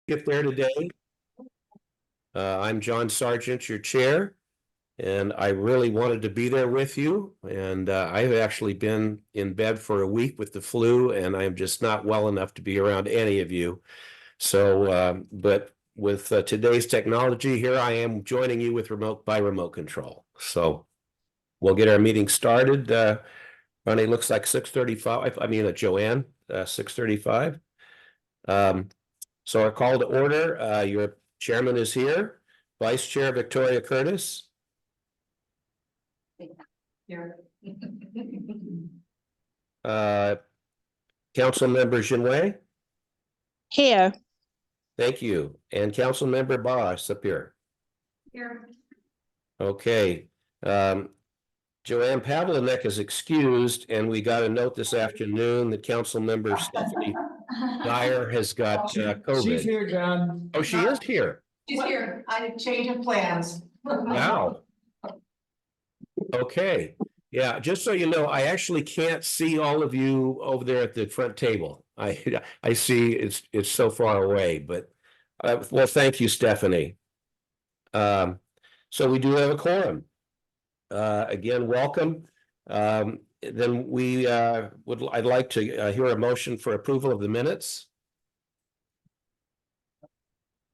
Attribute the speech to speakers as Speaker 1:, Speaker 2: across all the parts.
Speaker 1: Get there today. I'm John Sargent, your chair, and I really wanted to be there with you. And I've actually been in bed for a week with the flu, and I'm just not well enough to be around any of you. So, but with today's technology, here I am joining you with remote control. So we'll get our meeting started. Ronnie, looks like 6:35. I mean, Joanne, 6:35. So our call to order, your chairman is here, Vice Chair Victoria Curtis.
Speaker 2: Here.
Speaker 1: Council Member Jinwei.
Speaker 3: Here.
Speaker 1: Thank you. And Council Member Boss up here.
Speaker 2: Here.
Speaker 1: Okay. Joanne Pavlinek is excused, and we got a note this afternoon that Council Member Stephanie Dyer has got COVID.
Speaker 4: She's here, John.
Speaker 1: Oh, she is here.
Speaker 2: She's here. I had change of plans.
Speaker 1: Wow. Okay. Yeah, just so you know, I actually can't see all of you over there at the front table. I see it's so far away, but well, thank you, Stephanie. So we do have a quorum. Again, welcome. Then I'd like to hear a motion for approval of the minutes.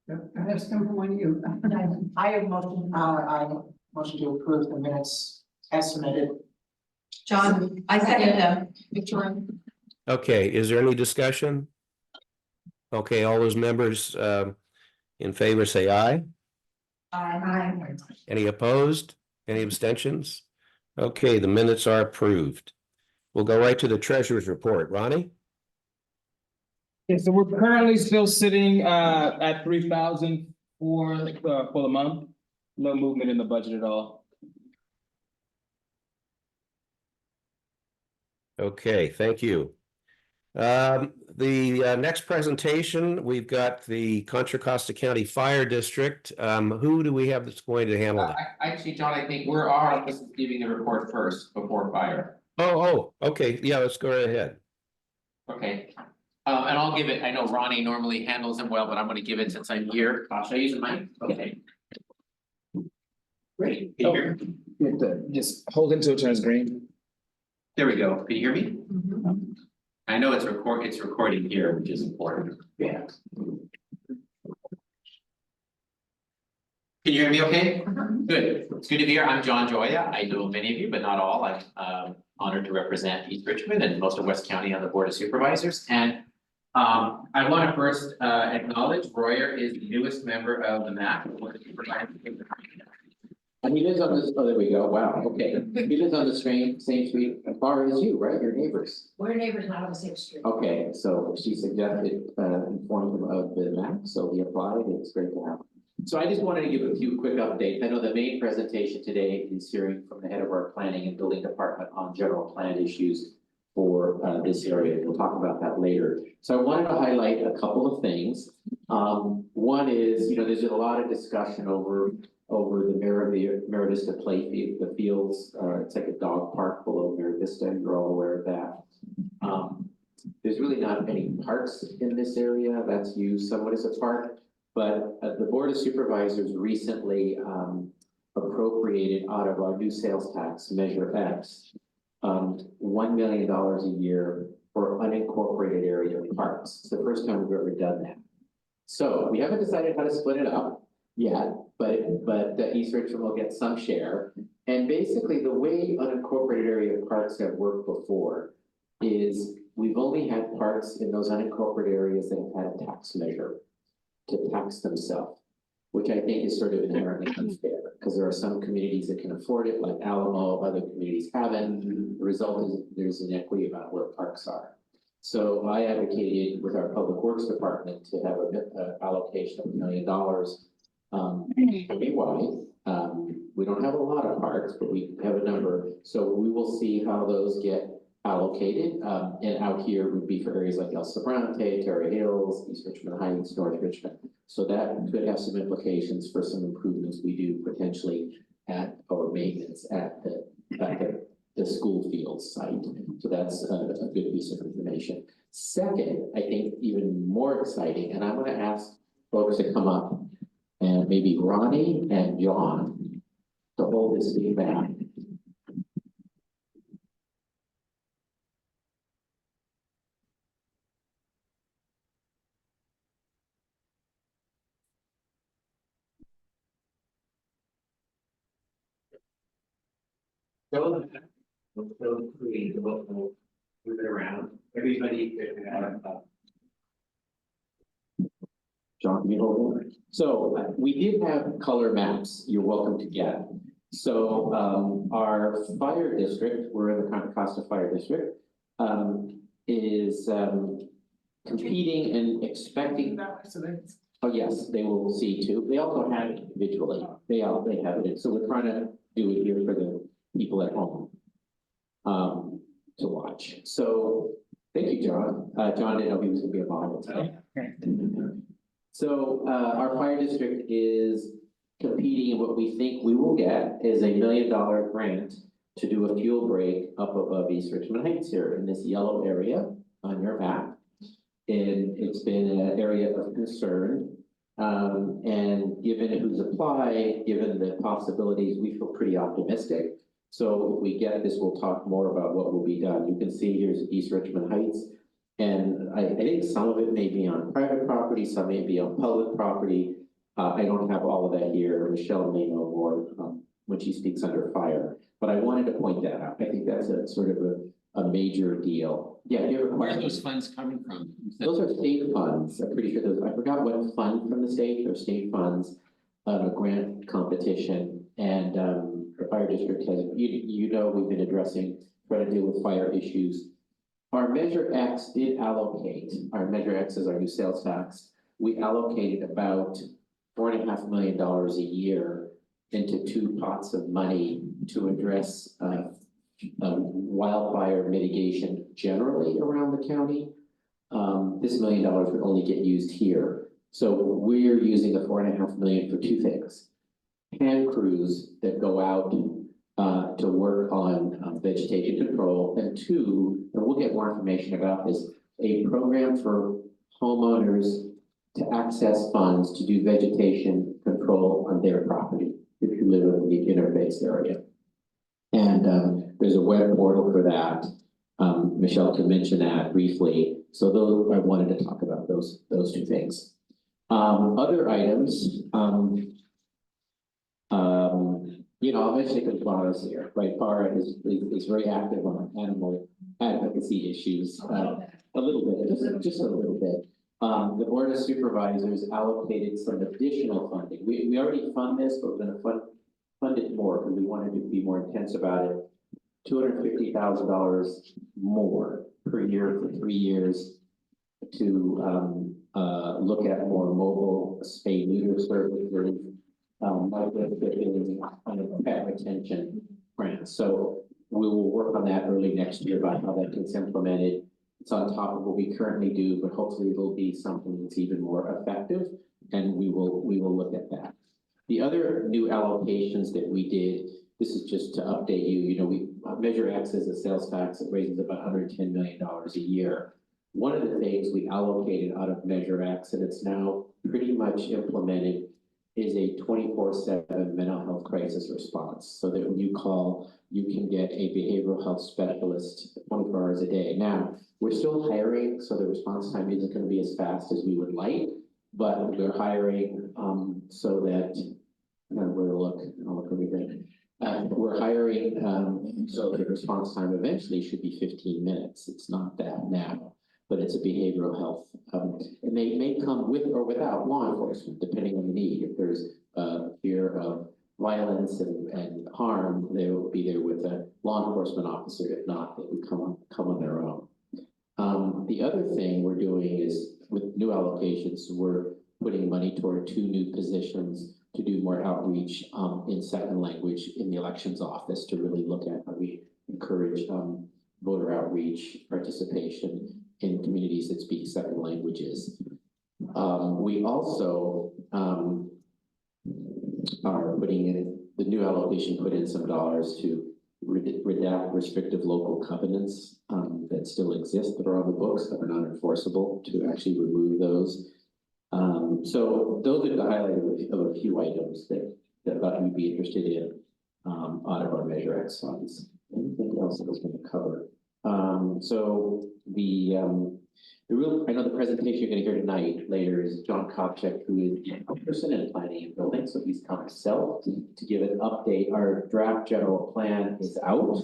Speaker 5: That has come from one of you.
Speaker 2: I have motion, I motion to approve the minutes as submitted. John, I second them. Victoria.
Speaker 1: Okay, is there any discussion? Okay, all those members in favor say aye.
Speaker 2: Aye.
Speaker 1: Any opposed? Any abstentions? Okay, the minutes are approved. We'll go right to the treasurer's report. Ronnie?
Speaker 4: Yeah, so we're currently still sitting at 3,000 for the month. No movement in the budget at all.
Speaker 1: Okay, thank you. The next presentation, we've got the Contra Costa County Fire District. Who do we have that's going to handle that?
Speaker 6: Actually, John, I think our office is giving the report first before fire.
Speaker 1: Oh, okay. Yeah, let's go right ahead.
Speaker 6: Okay. And I'll give it, I know Ronnie normally handles them well, but I'm gonna give it since I'm here. Should I use the mic? Okay. Great. Can you hear me?
Speaker 4: You have to just hold until it turns green.
Speaker 6: There we go. Can you hear me? I know it's recording here, which is important.
Speaker 4: Yeah.
Speaker 6: Can you hear me okay? Good. It's good to be here. I'm John Joya. I know many of you, but not all. I'm honored to represent East Richmond and most of West County on the Board of Supervisors. And I want to first acknowledge Royer is the newest member of the MAC.
Speaker 7: And he lives on this, oh, there we go, wow, okay, he lives on the same street as far as you, right, your neighbors?
Speaker 2: We're neighbors, not on the same street.
Speaker 7: Okay, so she suggested, inform him of the map, so he applied, it's great to have him. So I just wanted to give a few quick updates. I know the main presentation today is hearing from the head of our planning and building department on general plan issues for this area. We'll talk about that later. So I wanted to highlight a couple of things. One is, there's been a lot of discussion over the Mira Vista Playfield, the fields, it's like a dog park below Mira Vista, you're all aware of that. There's really not any parks in this area that's used somewhat as a park, but the Board of Supervisors recently appropriated out of our new sales tax, Measure X, $1 million a year for unincorporated area parks. It's the first time we've ever done that. So we haven't decided how to split it up yet, but East Richmond will get some share. And basically the way unincorporated area parks have worked before is we've only had parks in those unincorporated areas that have had a tax measure to tax themselves, which I think is sort of inherently unfair because there are some communities that can afford it, like Alamo, other communities haven't. The result is there's inequity about where parks are. So I advocated with our Public Works Department to have an allocation of $1 million. We don't have a lot of parks, but we have a number. So we will see how those get allocated. And out here would be for areas like El Sobrante, Terra Hills, East Richmond Heights, North Richmond. So that could have some implications for some improvements we do potentially at our maintenance at the school field site. So that's a good piece of information. Second, I think even more exciting, and I'm going to ask folks to come up, and maybe Ronnie and John to hold this big map. Go ahead. We'll move it around. Everybody. John, you hold on. So we did have color maps you're welcome to get. So our fire district, we're in the Contra Costa Fire District, is competing and expecting. Oh, yes, they will see too. They also have it individually. They have it. So we're trying to do it here for the people at home to watch. So thank you, John. John didn't know he was gonna be a model today. So our fire district is competing, and what we think we will get is a $1 million grant to do a fuel break up above East Richmond Heights here in this yellow area on your map. And it's been an area of concern. And given who's applied, given the possibilities, we feel pretty optimistic. So if we get this, we'll talk more about what will be done. You can see here's East Richmond Heights. And I think some of it may be on private property, some may be on public property. I don't have all of that here. Michelle may know more when she speaks under fire, but I wanted to point that out. I think that's a sort of a major deal. Yeah, you have a
Speaker 6: Where are
Speaker 7: question?
Speaker 6: those funds coming from?
Speaker 7: Those are state funds. I'm pretty sure those, I forgot what fund from the state. They're state funds on a grant competition. And the fire district has, you know, we've been trying to deal with fire issues. Our Measure X did allocate, our Measure X is our new sales tax. We allocated about $4.5 million a year into 2 pots of money to address wildfire mitigation generally around the county. This $1 million would only get used here. So we're using the $4.5 million for 2 things. Hand crews that go out to work on vegetation control, and 2, and we'll get more information about this, a program for homeowners to access funds to do vegetation control on their property if you live in the interface area. And there's a web portal for that. Michelle can mention that briefly. So those, I wanted to talk about those 2 things. Other items, you know, I'll mention because Barra's here, right? Barra is very active on animal advocacy issues, a little bit, just a little bit. The Board of Supervisors allocated some additional funding. We already fund this, but we're gonna fund it more because we wanted to be more intense about it. $250,000 more per year for 3 years to look at more mobile spay neuter services, pet retention grants. So we will work on that early next year about how that gets implemented. It's on top of what we currently do, but hopefully it'll be something that's even more effective, and we will look at that. The other new allocations that we did, this is just to update you, you know, we Measure X is a sales tax that raises about $110 million a year. One of the things we allocated out of Measure X, and it's now pretty much implemented, is a 24/7 mental health crisis response. So that when you call, you can get a behavioral health specialist 24 hours a day. Now, we're still hiring, so the response time isn't going to be as fast as we would like, but we're hiring so that, I'll look everything. We're hiring so the response time eventually should be 15 minutes. It's not that now, but it's a behavioral health. And they may come with or without law enforcement, depending on the need. If there's fear of violence and harm, they will be there with a law enforcement officer. If not, they would come on their own. The other thing we're doing is with new allocations, we're putting money toward 2 new positions to do more outreach in second language in the elections office to really look at how we encourage voter outreach participation in communities that speak second languages. We also are putting in, the new allocation put in some dollars to redact restrictive local covenants that still exist that are on the books that are not enforceable, to actually remove those. So those are the highlight of a few items that thought you'd be interested in, out of our Measure X funds. Anything else that I was gonna cover? So I know the presentation you're gonna hear tonight later is John Kopchak, who is a person in planning and building, so he's come himself to give an update. Our draft general plan is out.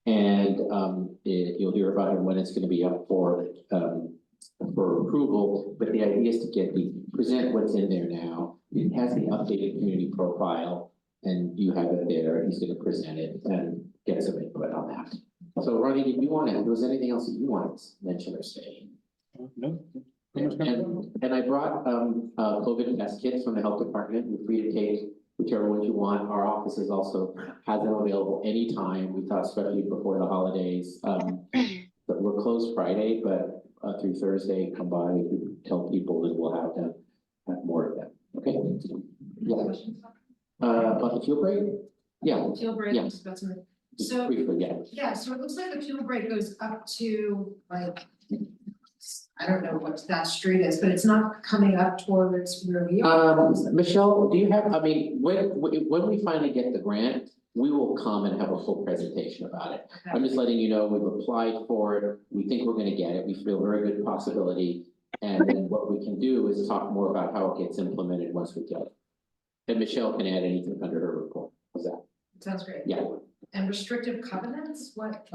Speaker 7: And you'll hear about it when it's gonna be up for approval, but the idea is to present what's in there now. It has the updated community profile, and you have it there, he's gonna present it and get some input on that. So Ronnie, if you want to, was there anything else that you wanted to mention or say?
Speaker 4: No.
Speaker 7: And I brought COVID test kits from the health department. You're free to take whichever ones you want. Our office is also has them available anytime. We thought especially before the holidays. But we're closed Friday, but through Thursday, come by, we tell people that we'll have more of them. Okay. Yeah. About the fuel break? Yeah.
Speaker 8: Fuel break,
Speaker 7: Yeah.
Speaker 8: that's right.
Speaker 7: Just
Speaker 8: So-
Speaker 7: briefly, yeah.
Speaker 8: Yeah, so it looks like the fuel break goes up to like, I don't know what that street is, but it's not coming up towards where we are.
Speaker 7: Michelle, do you have, I mean, when we finally get the grant, we will come and have a full presentation about it. I'm just letting you know, we've applied for it, we think we're gonna get it, we feel very good possibility. And then what we can do is talk more about how it gets implemented once we get it. And Michelle can add anything under her report, how's that?
Speaker 8: Sounds great.
Speaker 7: Yeah.
Speaker 8: And restrictive covenants, what?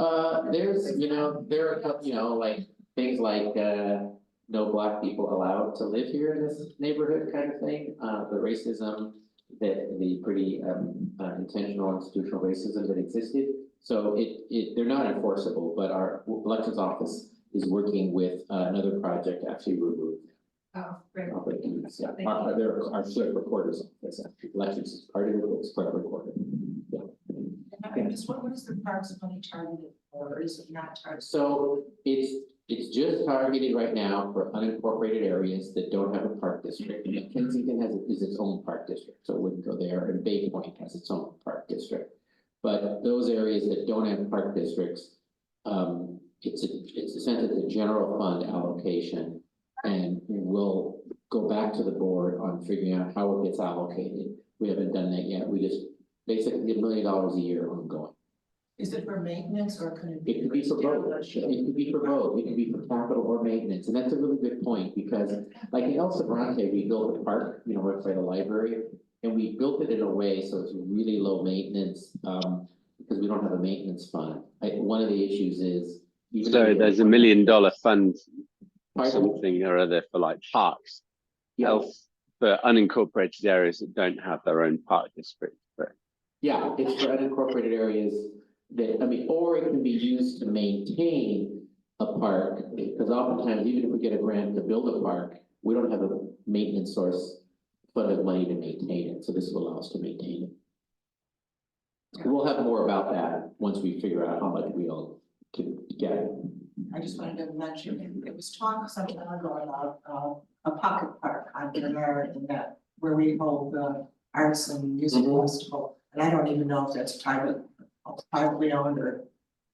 Speaker 7: There's, there are, like, things like, no black people allowed to live here in this neighborhood kind of thing, the racism, the pretty, intentional institutional racism that existed. So they're not enforceable, but our elections office is working with another project to actually remove them.
Speaker 8: Oh, great.
Speaker 7: Yeah, our clerk recorder's office, elections is part of it, it's clerk recorder. Yeah.
Speaker 2: And just what is the parks money targeted for, or is it not targeted?
Speaker 7: So it's just targeted right now for unincorporated areas that don't have a park district. And Kensington is its own park district, so it wouldn't go there, and Bay Point has its own park district. But those areas that don't have park districts, it's essentially a general fund allocation. And we'll go back to the board on figuring out how it gets allocated. We haven't done that yet. We just basically get $1 million a year ongoing.
Speaker 2: Is it for maintenance or can it be?
Speaker 7: It could be for both. It could be for both. It could be for capital or maintenance. And that's a really good point because like in El Sobrante, we built a park, right by the library. And we built it in a way so it's really low maintenance because we don't have a maintenance fund. One of the issues is.
Speaker 9: So there's $1 million fund,
Speaker 7: Pardon?
Speaker 9: something or other for like parks. Else for unincorporated areas that don't have their own park district. But
Speaker 7: Yeah, it's for unincorporated areas that, or it can be used to maintain a park, because oftentimes, even if we get a grant to build a park, we don't have a maintenance source fund of money to maintain it, so this will allow us to maintain it. We'll have more about that once we figure out how much we'll get.
Speaker 2: I just wanted to mention, it was talk some time ago about a pocket park on Glenmar and that where we hold the arts and music festival. And I don't even know if that's privately owned or,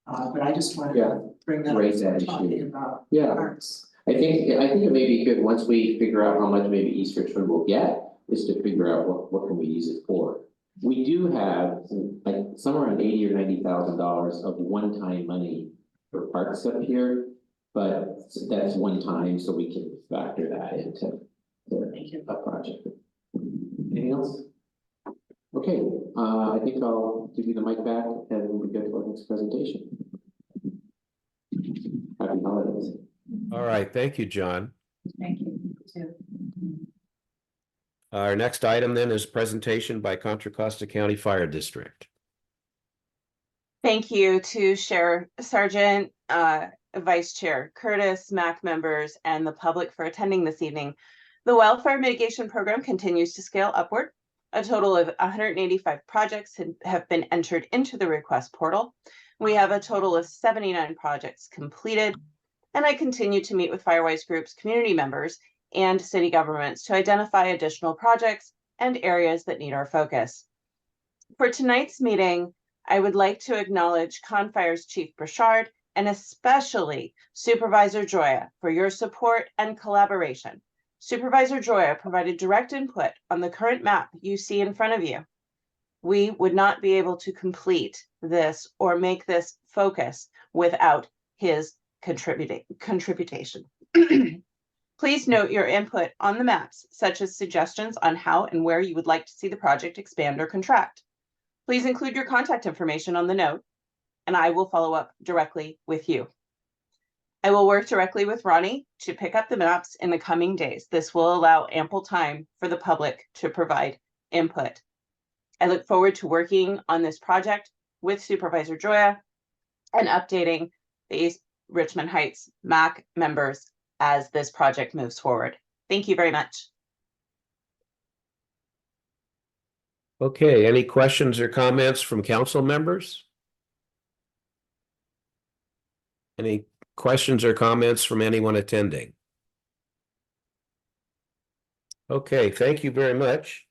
Speaker 2: but I just wanted to bring that up.
Speaker 7: Raise that
Speaker 2: as we're talking
Speaker 7: issue.
Speaker 2: about
Speaker 7: Yeah.
Speaker 2: arts.
Speaker 7: I think it may be good, once we figure out how much maybe East Richmond will get, is to figure out what can we use it for. We do have like somewhere around $80,000 or $90,000 of one-time money for parks up here. But that's one time, so we can factor that into a project. Anything else? Okay, I think I'll give you the mic back and we go to our next presentation. Happy holidays.
Speaker 1: All right, thank you, John.
Speaker 2: Thank you.
Speaker 1: Our next item then is presentation by Contra Costa County Fire District.
Speaker 10: Thank you to Sheriff Sergeant, Vice Chair Curtis, MAC members, and the public for attending this evening. The Wildfire Mitigation Program continues to scale upward. A total of 185 projects have been entered into the request portal. We have a total of 79 projects completed, and I continue to meet with Firewise Group's community members and city governments to identify additional projects and areas that need our focus. For tonight's meeting, I would like to acknowledge Confire's Chief Burchard and especially Supervisor Joya for your support and collaboration Supervisor Joya provided direct input on the current map you see in front of you. We would not be able to complete this or make this focus without his contribution. Please note your input on the maps, such as suggestions on how and where you would like to see the project expand or contract. Please include your contact information on the note, and I will follow up directly with you. I will work directly with Ronnie to pick up the maps in the coming days. This will allow ample time for the public to provide input. I look forward to working on this project with Supervisor Joya and updating the East Richmond Heights MAC members as this project moves forward. Thank you very much.
Speaker 1: Okay, any questions or comments from council members? Any questions or comments from anyone attending? Okay, thank you very much.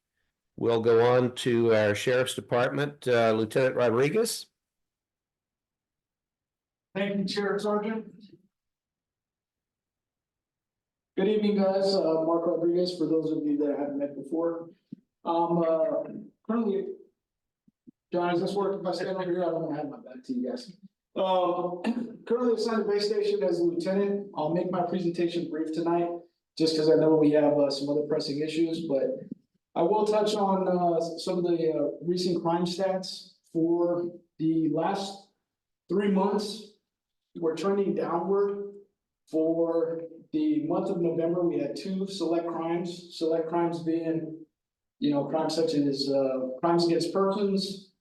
Speaker 1: We'll go on to our Sheriff's Department, Lieutenant Rodriguez.
Speaker 11: Thank you, Sheriff Sergeant. Good evening, guys. Mark Rodriguez, for those of you that I haven't met before. Currently, John, does this work if I stand over here? I don't want to have my back to you guys. Currently assigned to base station as a lieutenant. I'll make my presentation brief tonight, just because I know we have some other pressing issues, but I will touch on some of the recent crime stats. For the last 3 months, we're trending downward. For the month of November, we had 2 select crimes being, crimes such as crimes against persons,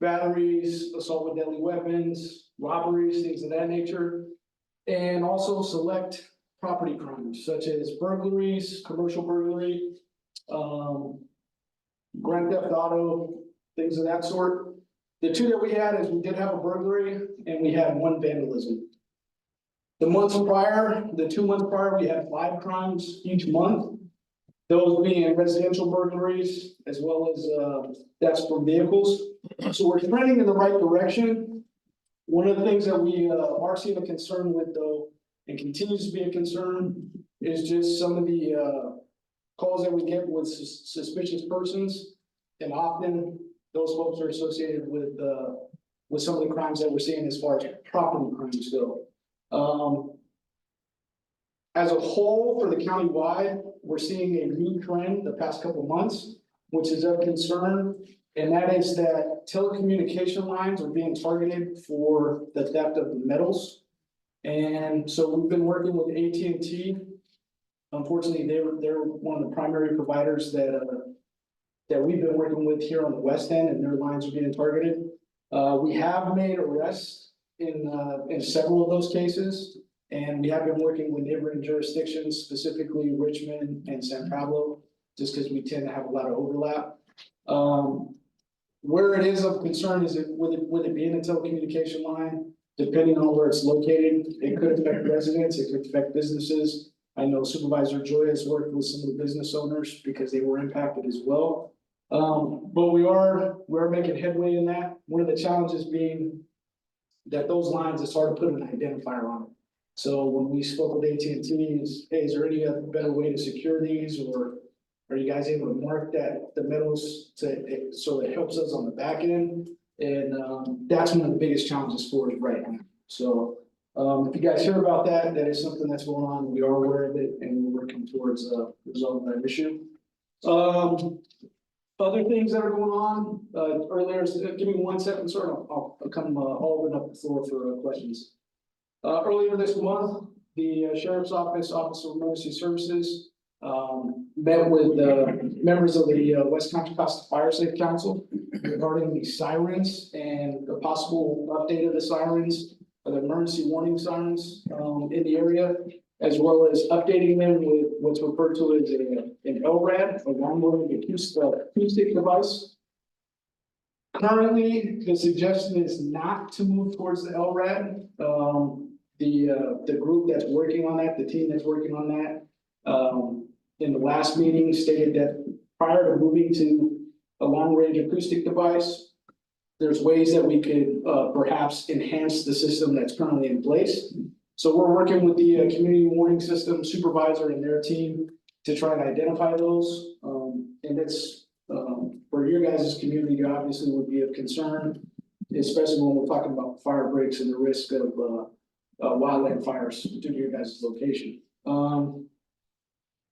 Speaker 11: batteries, assault with deadly weapons, robberies, things of that nature, and also select property crimes such as burglaries, commercial burglary, grand theft auto, things of that sort. The 2 that we had is we did have a burglary and we had 1 vandalism. The 2 months prior, we had 5 crimes each month. Those being residential burglaries as well as thefts from vehicles. So we're trending in the right direction. One of the things that we are seeing a concern with, though, and continues to be a concern, is just some of the calls that we get with suspicious persons, and often those folks are associated with some of the crimes that we're seeing as far as property crimes go. As a whole, for the county-wide, we're seeing a new trend the past couple months, which is of concern, and that is that telecommunication lines are being targeted for the theft of the metals. And so we've been working with AT&T. Unfortunately, they're one of the primary providers that we've been working with here on the west end, and their lines are being targeted. We have made arrests in several of those cases. And we have been working with neighboring jurisdictions, specifically Richmond and San Pablo, just because we tend to have a lot of overlap. Where it is of concern is with it being a telecommunication line, depending on where it's located, it could affect residents, it could affect businesses. I know Supervisor Joy has worked with some of the business owners because they were impacted as well. But we're making headway in that. One of the challenges being that those lines, it's hard to put an identifier on it. So when we spoke with AT&T, is there any other better way to secure these, or are you guys able to mark that the metals so it helps us on the back end? And that's one of the biggest challenges for us right now. So if you guys hear about that, that is something that's going on. We are aware of it, and we're working towards resolving that issue. Other things that are going on earlier. Give me 1 second, sir. I'll come open up the floor for questions. Earlier this month, the Sheriff's Office of Emergency Services met with members of the West Contra Costa Fire Safe Council regarding the sirens and the possible update of the sirens, the emergency warning sirens in the area, as well as updating them with what's referred to as an LRAD, a long-range acoustic device. Currently, the suggestion is not to move towards the LRAD. The group that's working on that, the team that's working on that, in the last meeting stated that prior to moving to a long-range acoustic device, there's ways that we could perhaps enhance the system that's currently in place. So we're working with the community warning system supervisor and their team to try and identify those. And it's, for your guys' community, obviously would be of concern, especially when we're talking about fire breaks and the risk of, wildland fires due to your guys' location.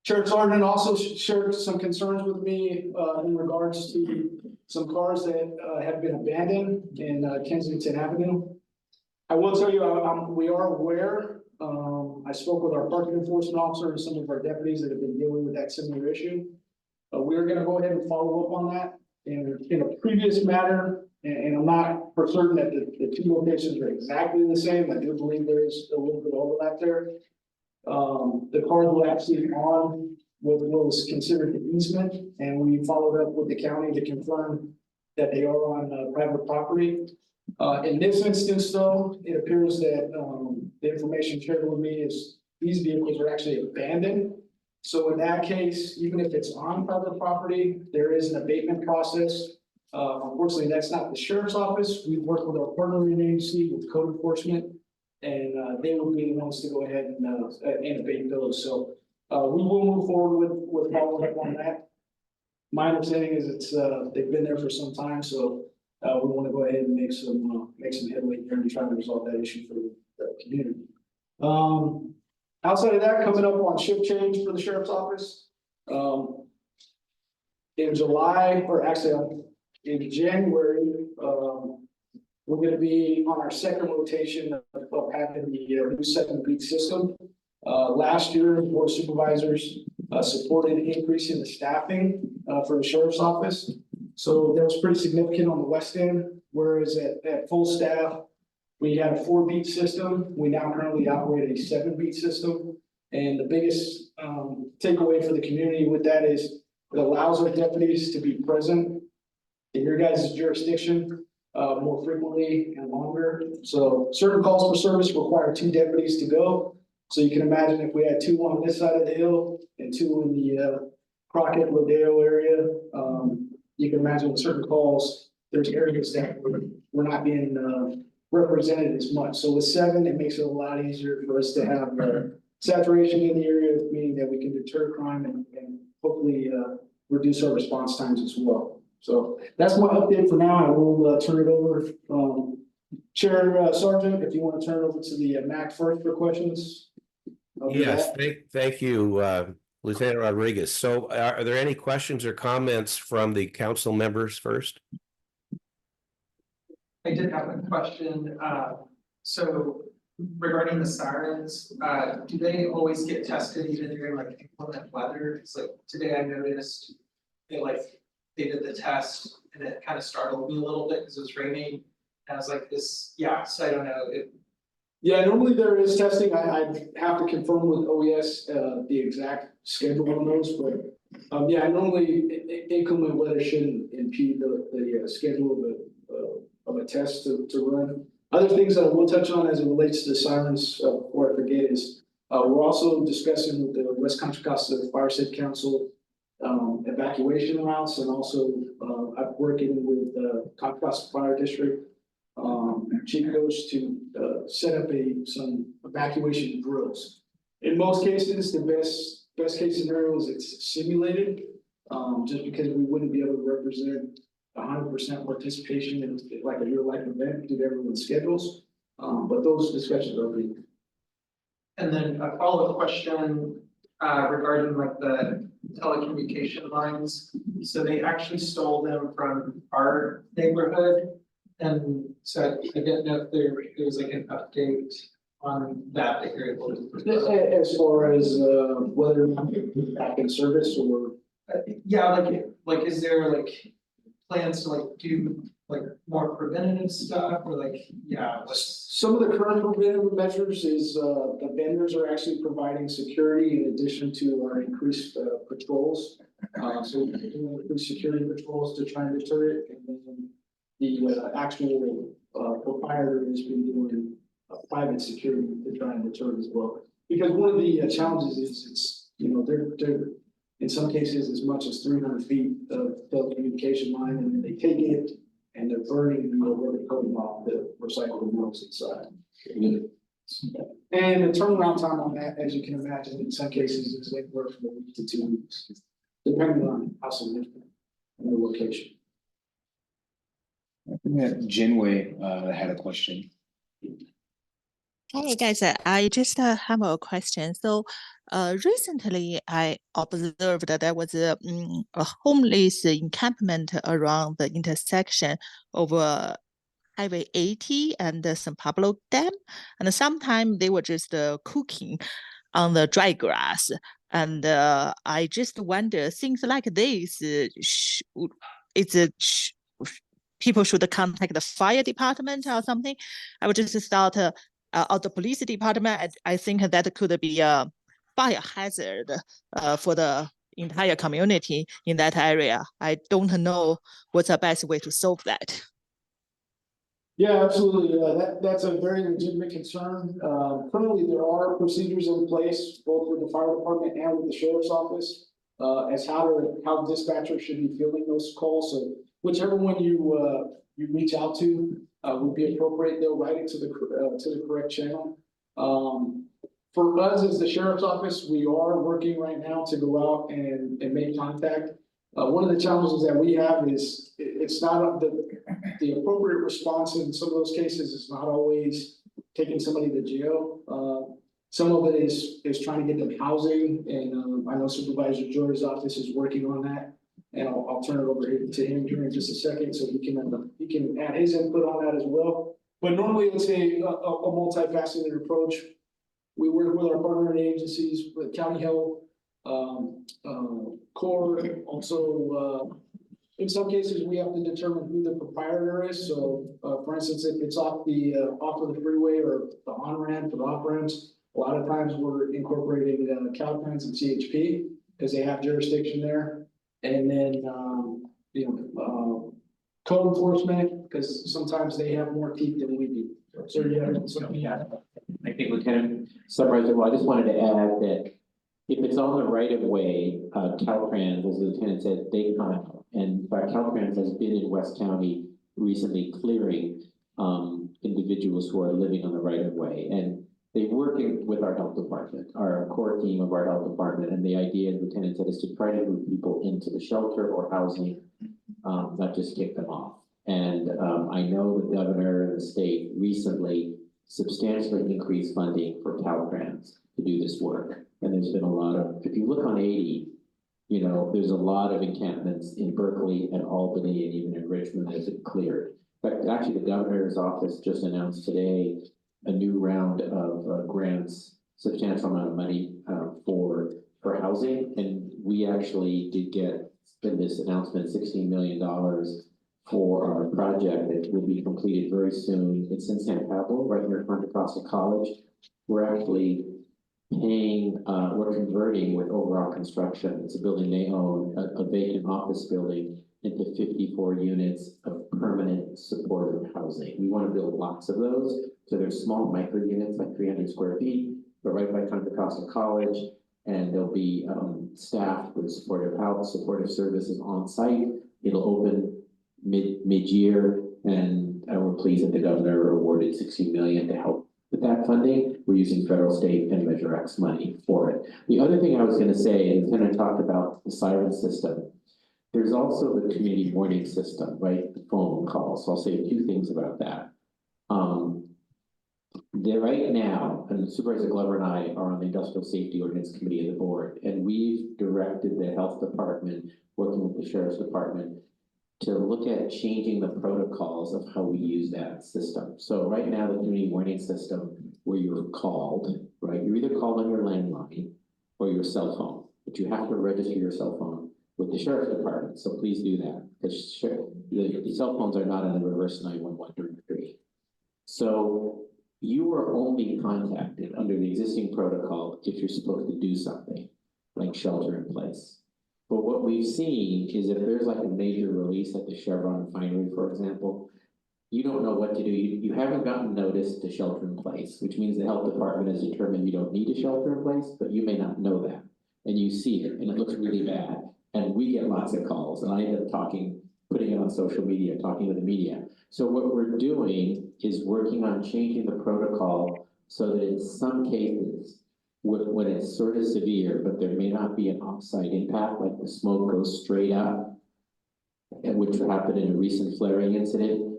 Speaker 11: Sheriff Sergeant also shared some concerns with me, in regards to some cars that, have been abandoned in, Kensington Avenue. I will tell you, we are aware, I spoke with our parking enforcement officer and some of our deputies that have been dealing with that similar issue. We're gonna go ahead and follow up on that in a previous matter, and I'm not for certain that the two locations are exactly the same. I do believe there is a little bit of overlap there. The cars were actually on what was considered the easement, and we followed up with the county to confirm that they are on private property. In this instance, though, it appears that the information shared with me is these vehicles are actually abandoned. So in that case, even if it's on private property, there is an abatement process. Unfortunately, that's not the sheriff's office. We've worked with our partnering agency with code enforcement, and they will be the ones to go ahead and abate those. So we will move forward with following up on that. My understanding is it's they've been there for some time, so we want to go ahead and make some headway here and try to resolve that issue for the community. Outside of that, coming up on shift change for the sheriff's office. In July, or actually in January, we're gonna be on our second rotation of having the new 7-week system. Last year, the board of supervisors supported increasing the staffing for the sheriff's office. So that was pretty significant on the west end, whereas at full staff, we had a 4-beat system. We now currently operate a 7-beat system. And the biggest takeaway for the community with that is it allows our deputies to be present in your guys' jurisdiction more frequently and longer. So certain calls for service require 2 deputies to go. So you can imagine if we had 2 on this side of the hill and 2 in the Crockett, Rodeo area, you can imagine with certain calls, there's areas that we're not being represented as much. So with 7, it makes it a lot easier for us to have saturation in the area, meaning that we can deter crime and hopefully reduce our response times as well. So that's my update for now. I will turn it over. Chair Sergeant, if you want to turn it over to the MAC first for questions.
Speaker 1: Yes, thank you, Lieutenant Rodriguez. So are there any questions or comments from the council members first?
Speaker 12: I did have a question. So regarding the sirens, do they always get tested even during like inclement weather? It's like today I noticed they did the test and it kind of startled me a little bit because it was raining. And I was like, so I don't know.
Speaker 11: Yeah, normally there is testing. I have to confirm with OES the exact schedule on those, but yeah, normally inclement weather shouldn't impede the schedule of a test to run. Other things that I will touch on as it relates to the sirens, before I forget, is we're also discussing with the West Contra Costa Fire Safe Council evacuation routes, and also I'm working with Contra Costa Fire District chief coach to set up some evacuation drills. In most cases, the best case scenario is it's simulated, just because we wouldn't be able to represent 100% participation in like a real life event due to everyone's schedules. But those discussions are being.
Speaker 12: And then a follow-up question regarding like the telecommunication lines. So they actually stole them from our neighborhood. And so I didn't know if there was like an update on that you're able to.
Speaker 11: As far as whether or not they're back in service or.
Speaker 12: Yeah, like is there like plans to like do like more preventative stuff or like,
Speaker 11: Some of the current preventative measures is the vendors are actually providing security in addition to our increased patrols. So we're doing increased security patrols to try and deter it, and then the actual proprietor has been doing private security to try and deter it as well. Because one of the challenges is it's, they're in some cases as much as 300 feet of telecommunication line, and then they take it and they're burning the rubber coating off the recycled metals inside. And the turnaround time on that, as you can imagine, in some cases is anywhere from a week to 2 weeks, depending on how significant and the location.
Speaker 4: Yeah, Jinwei had a question.
Speaker 3: Hey guys, I just have a question. So, recently I observed that there was a homeless encampment around the intersection of Highway 80 and the San Pablo Dam, and sometimes they were just cooking on the dry grass. And I just wonder, things like this, it's a people should contact the fire department or something. I would just thought, or the police department. I think that could be a fire hazard for the entire community in that area. I don't know what's the best way to solve that.
Speaker 11: Yeah, absolutely. That's a very legitimate concern. Currently, there are procedures in place, both with the fire department and with the sheriff's office, as how dispatchers should be fielding those calls. So whichever one you reach out to would be appropriate. They'll write it to the correct channel. For us as the sheriff's office, we are working right now to go out and make contact. One of the challenges that we have is it's not the appropriate response in some of those cases is not always taking somebody to jail. Some of it is trying to get them housing, and I know Supervisor Joy's office is working on that. And I'll turn it over to him here in just a second, so he can add his input on that as well. But normally, it's a multifaceted approach. We work with our partner agencies, with county health, Corps, also, in some cases, we have to determine who the proprietor is. So, for instance, if it's off of the freeway or the on-ramp or off-ramps, a lot of times we're incorporating Caltrans and CHP because they have jurisdiction there. And then, code enforcement, because sometimes they have more teeth than we do. So, yeah.
Speaker 7: I think Lieutenant Supervisor, well, I just wanted to add that if it's on the right of way, Caltrans, as the lieutenant said, they come out. And in fact, Caltrans has been in West County recently clearing individuals who are living on the right of way. And they're working with our health department, our core team of our health department. And the idea, the lieutenant said, is to try to move people into the shelter or housing, not just kick them off. And I know the governor and the state recently substantially increased funding for Caltrans to do this work. And there's been a lot of, if you look on 80, there's a lot of encampments in Berkeley and Albany and even in Richmond that have been cleared. But actually, the governor's office just announced today a new round of grants, substantial amount of money for housing. And we actually did get in this announcement $16 million for our project that will be completed very soon. It's in San Pablo, right near Contra Costa College. We're actually we're converting with overall construction. It's a building they own, a vacant office building, into 54 units of permanent supportive housing. We want to build lots of those. So there's small micro units, like 300 square feet, but right by Contra Costa College, and there'll be staff with supportive services on site. It'll open mid-year, and we're pleased that the governor awarded $60 million to help with that funding. We're using federal, state, and Measure X money for it. The other thing I was going to say, and then I talked about the siren system. There's also the community warning system, right? The phone calls. So I'll say a few things about that. Right now, and Supervisor Glover and I are on the Industrial Safety Ordinance Committee of the board, and we've directed the health department, working with the sheriff's department, to look at changing the protocols of how we use that system. So right now, the community warning system, where you're called, right? You're either called on your landline or your cell phone, but you have to register your cell phone with the sheriff's department. So please do that, because the cell phones are not in the reverse 911 directory. So you are only contacted under the existing protocol if you're supposed to do something, like shelter in place. But what we've seen is if there's like a major release at the Chevron refinery, for example, you don't know what to do. You haven't gotten notice to shelter in place, which means the health department has determined you don't need a shelter in place, but you may not know that. And you see it, and it looks really bad. And we get lots of calls, and I end up putting it on social media, talking to the media. So what we're doing is working on changing the protocol so that in some cases, when it's sort of severe, but there may not be an off-site impact, like the smoke goes straight up, and which happened in a recent flaring incident,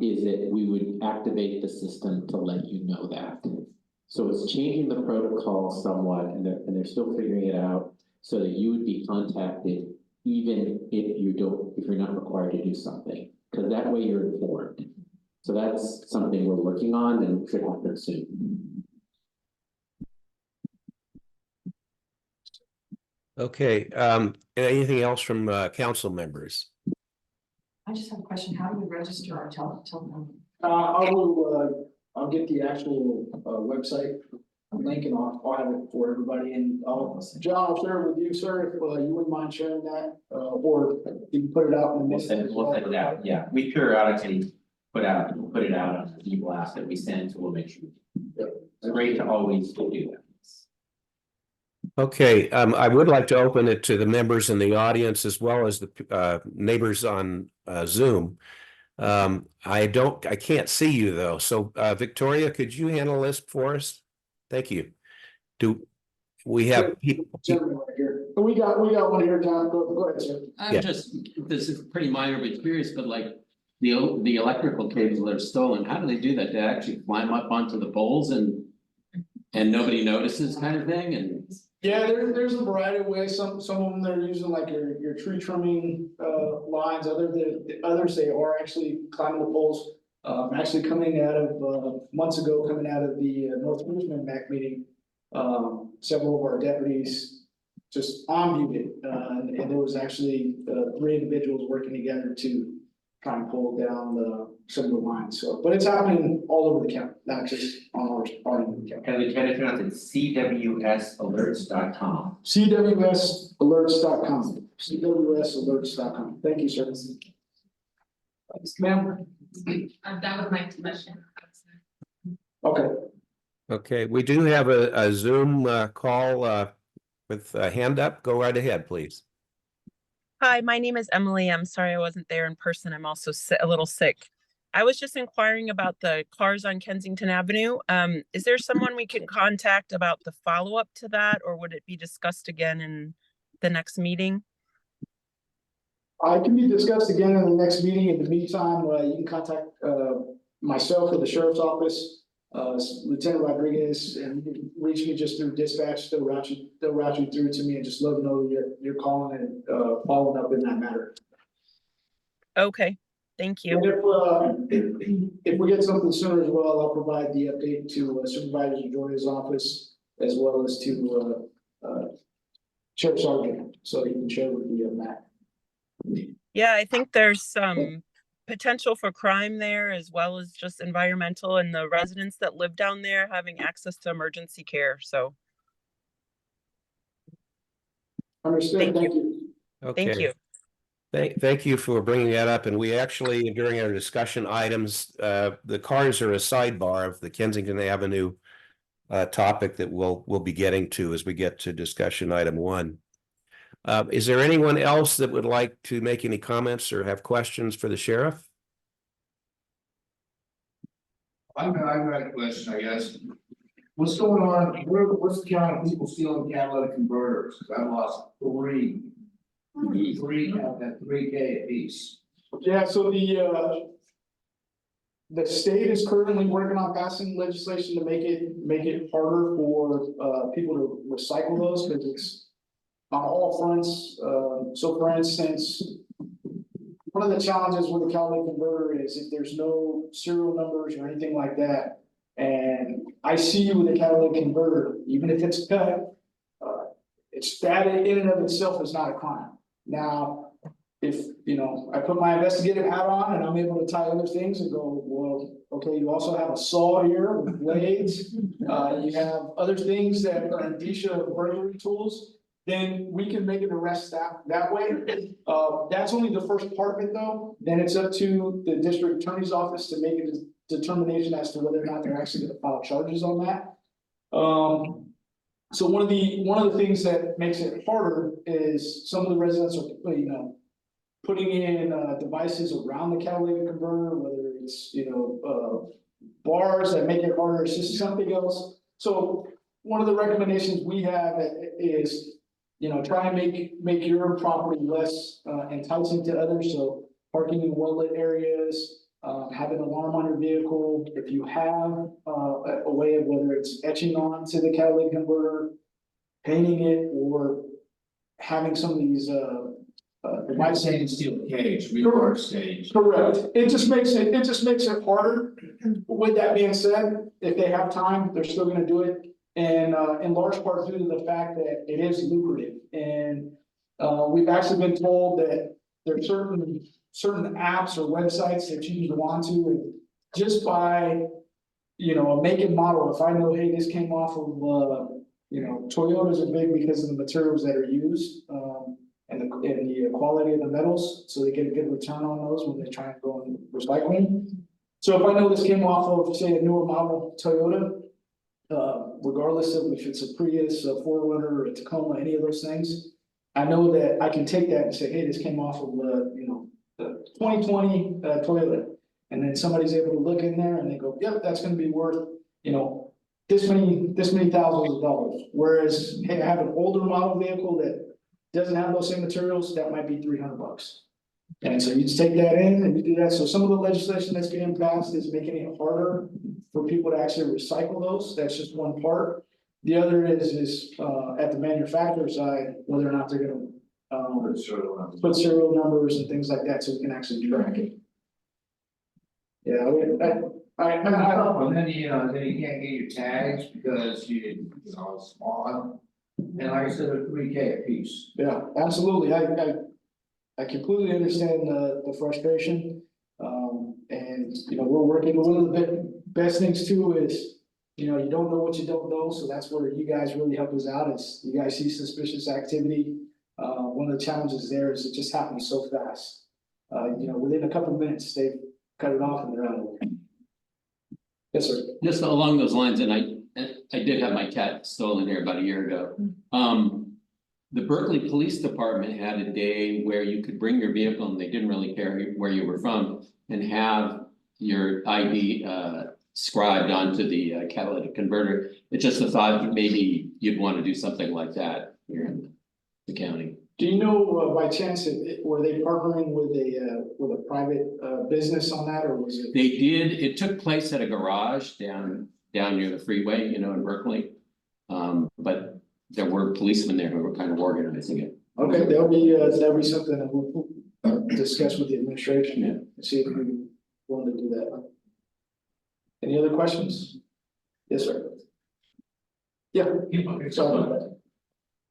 Speaker 7: is that we would activate the system to let you know that. So it's changing the protocol somewhat, and they're still figuring it out, so that you would be contacted even if you're not required to do something, because that way you're informed. So that's something we're working on and should happen soon.
Speaker 1: Okay, anything else from council members?
Speaker 2: I just have a question, how do we register our telephone?
Speaker 11: I'll get the actual, website link and I'll have it for everybody and John, I'll share it with you, sir, if you wouldn't mind sharing that, or you can put it out in the
Speaker 6: We'll
Speaker 11: minutes.
Speaker 6: send it out, yeah, we periodically put it out on the blast that we send, so we'll make sure. It's great to always do that.
Speaker 1: Okay, I would like to open it to the members in the audience as well as the neighbors on Zoom. I can't see you though, so Victoria, could you handle this for us? Thank you. Do we have people?
Speaker 11: Gentleman right here. We got one here, John, go ahead, sir.
Speaker 1: Yeah.
Speaker 13: This is pretty minor, but curious, but like the electrical cables that are stolen, how do they do that? They actually climb up onto the poles and nobody notices kind of thing, and
Speaker 11: Yeah, there's a variety of ways. Some of them they're using like your tree trimming lines. Others they are actually climbing the poles. Actually coming out of months ago, coming out of the North Richmond MAC meeting, several of our deputies just on it, and there was actually 3 individuals working together to try and pull down some of the lines. So, but it's happening all over the county, not just on our end of the county.
Speaker 6: And the Lieutenant, it's cwsalerts.com.
Speaker 11: cwsalerts.com. cwsalerts.com. Thank you, sir. Ma'am.
Speaker 8: That was my question.
Speaker 11: Okay.
Speaker 1: Okay, we do have a Zoom call with a hand up. Go right ahead, please.
Speaker 14: Hi, my name is Emily. I'm sorry I wasn't there in person. I'm also a little sick. I was just inquiring about the cars on Kensington Avenue. Is there someone we can contact about the follow-up to that, or would it be discussed again in the next meeting?
Speaker 11: I can be discussed again in the next meeting. In the meantime, you can contact myself or the sheriff's office, Lieutenant Rodriguez, and you can reach me just through dispatch. They'll route you through to me and just let them know that you're calling and following up in that matter.
Speaker 14: Okay, thank you.
Speaker 11: And if we get something sooner as well, I'll provide the update to Supervisor Jordan's office as well as to Sheriff Sergeant, so he can share with you on that.
Speaker 14: Yeah, I think there's some potential for crime there, as well as just environmental, and the residents that live down there having access to emergency care. So
Speaker 11: Understood. Thank you.
Speaker 1: Okay.
Speaker 14: thank you.
Speaker 1: Thank you for bringing that up. And we actually, during our discussion items, the cars are a sidebar of the Kensington Avenue topic that we'll be getting to as we get to discussion item 1. Is there anyone else that would like to make any comments or have questions for the sheriff?
Speaker 15: I've got a question, I guess. What's going on? What's the count of people stealing catalytic converters? Because I lost 3 at that 3K a piece.
Speaker 11: Yeah, so the state is currently working on passing legislation to make it harder for people to recycle those, because it's on all fronts. So for instance, one of the challenges with a catalytic converter is if there's no serial numbers or anything like that, and I see you with a catalytic converter, even if it's cut, it's that in and of itself is not a crime. Now, if, I put my investigative hat on and I'm able to tie other things and go, well, okay, you also have a saw here with blades. You have other things that are indicia of burglary tools, then we can make an arrest that way. That's only the first part of it though. Then it's up to the district attorney's office to make a determination as to whether or not they're actually gonna file charges on that. So one of the things that makes it harder is some of the residents are, putting in devices around the catalytic converter, whether it's, bars that make it harder, it's just something else. So one of the recommendations we have is, you know, try and make your property less enticing to others, so parking in well-lit areas, have an alarm on your vehicle. If you have a way of whether it's etching onto the catalytic converter, painting it, or having some of these
Speaker 15: By saying steel cage, rebar stage.
Speaker 11: correct. It just makes it harder. With that being said, if they have time, they're still gonna do it. And in large part due to the fact that it is lucrative. And we've actually been told that there are certain apps or websites that you can go onto, and just by, you know, a make and model, if I know, hey, this came off of you know, Toyotas are big because of the materials that are used, and the quality of the metals, so they get a good return on those when they try and go in recycling. So if I know this came off of, say, a newer model Toyota, regardless of if it's a Prius, a 4Runner, or a Tacoma, any of those things, I know that I can take that and say, hey, this came off of you know, the 2020 Toyota. And then somebody's able to look in there and they go, yep, that's gonna be worth, you know, this many thousands of dollars. Whereas, hey, I have an older model vehicle that doesn't have those same materials, that might be $300. And so you just take that in and you do that. So some of the legislation that's being passed is making it harder for people to actually recycle those. That's just one part. The other is at the manufacturer side, whether or not they're gonna put serial numbers and things like that, so we can actually track it. Yeah,
Speaker 15: And then you can't get your tags because you know, it's small. And like I said, they're 3K a piece.
Speaker 11: Yeah, absolutely. I completely understand the frustration. And, you know, we're working, one of the best things too is, you know, you don't know what you don't know, so that's where you guys really help us out, is you guys see suspicious activity. One of the challenges there is it just happens so fast. You know, within a couple of minutes, they cut it off and they're out of there. Yes, sir.
Speaker 13: Just along those lines, and I did have my cat stolen here about a year ago. The Berkeley Police Department had a day where you could bring your vehicle and they didn't really care where you were from, and have your ID scribed onto the catalytic converter. It's just a thought that maybe you'd want to do something like that here in the county.
Speaker 11: Do you know by chance, were they partnering with a private business on that, or was it?
Speaker 13: They did, it took place at a garage down near the freeway, you know, in Berkeley. But there were policemen there who were kind of organizing it.
Speaker 11: Okay, that'll be something that we'll discuss with the administration and see if we want to do that. Any other questions? Yes, sir. Yeah. Sorry about that.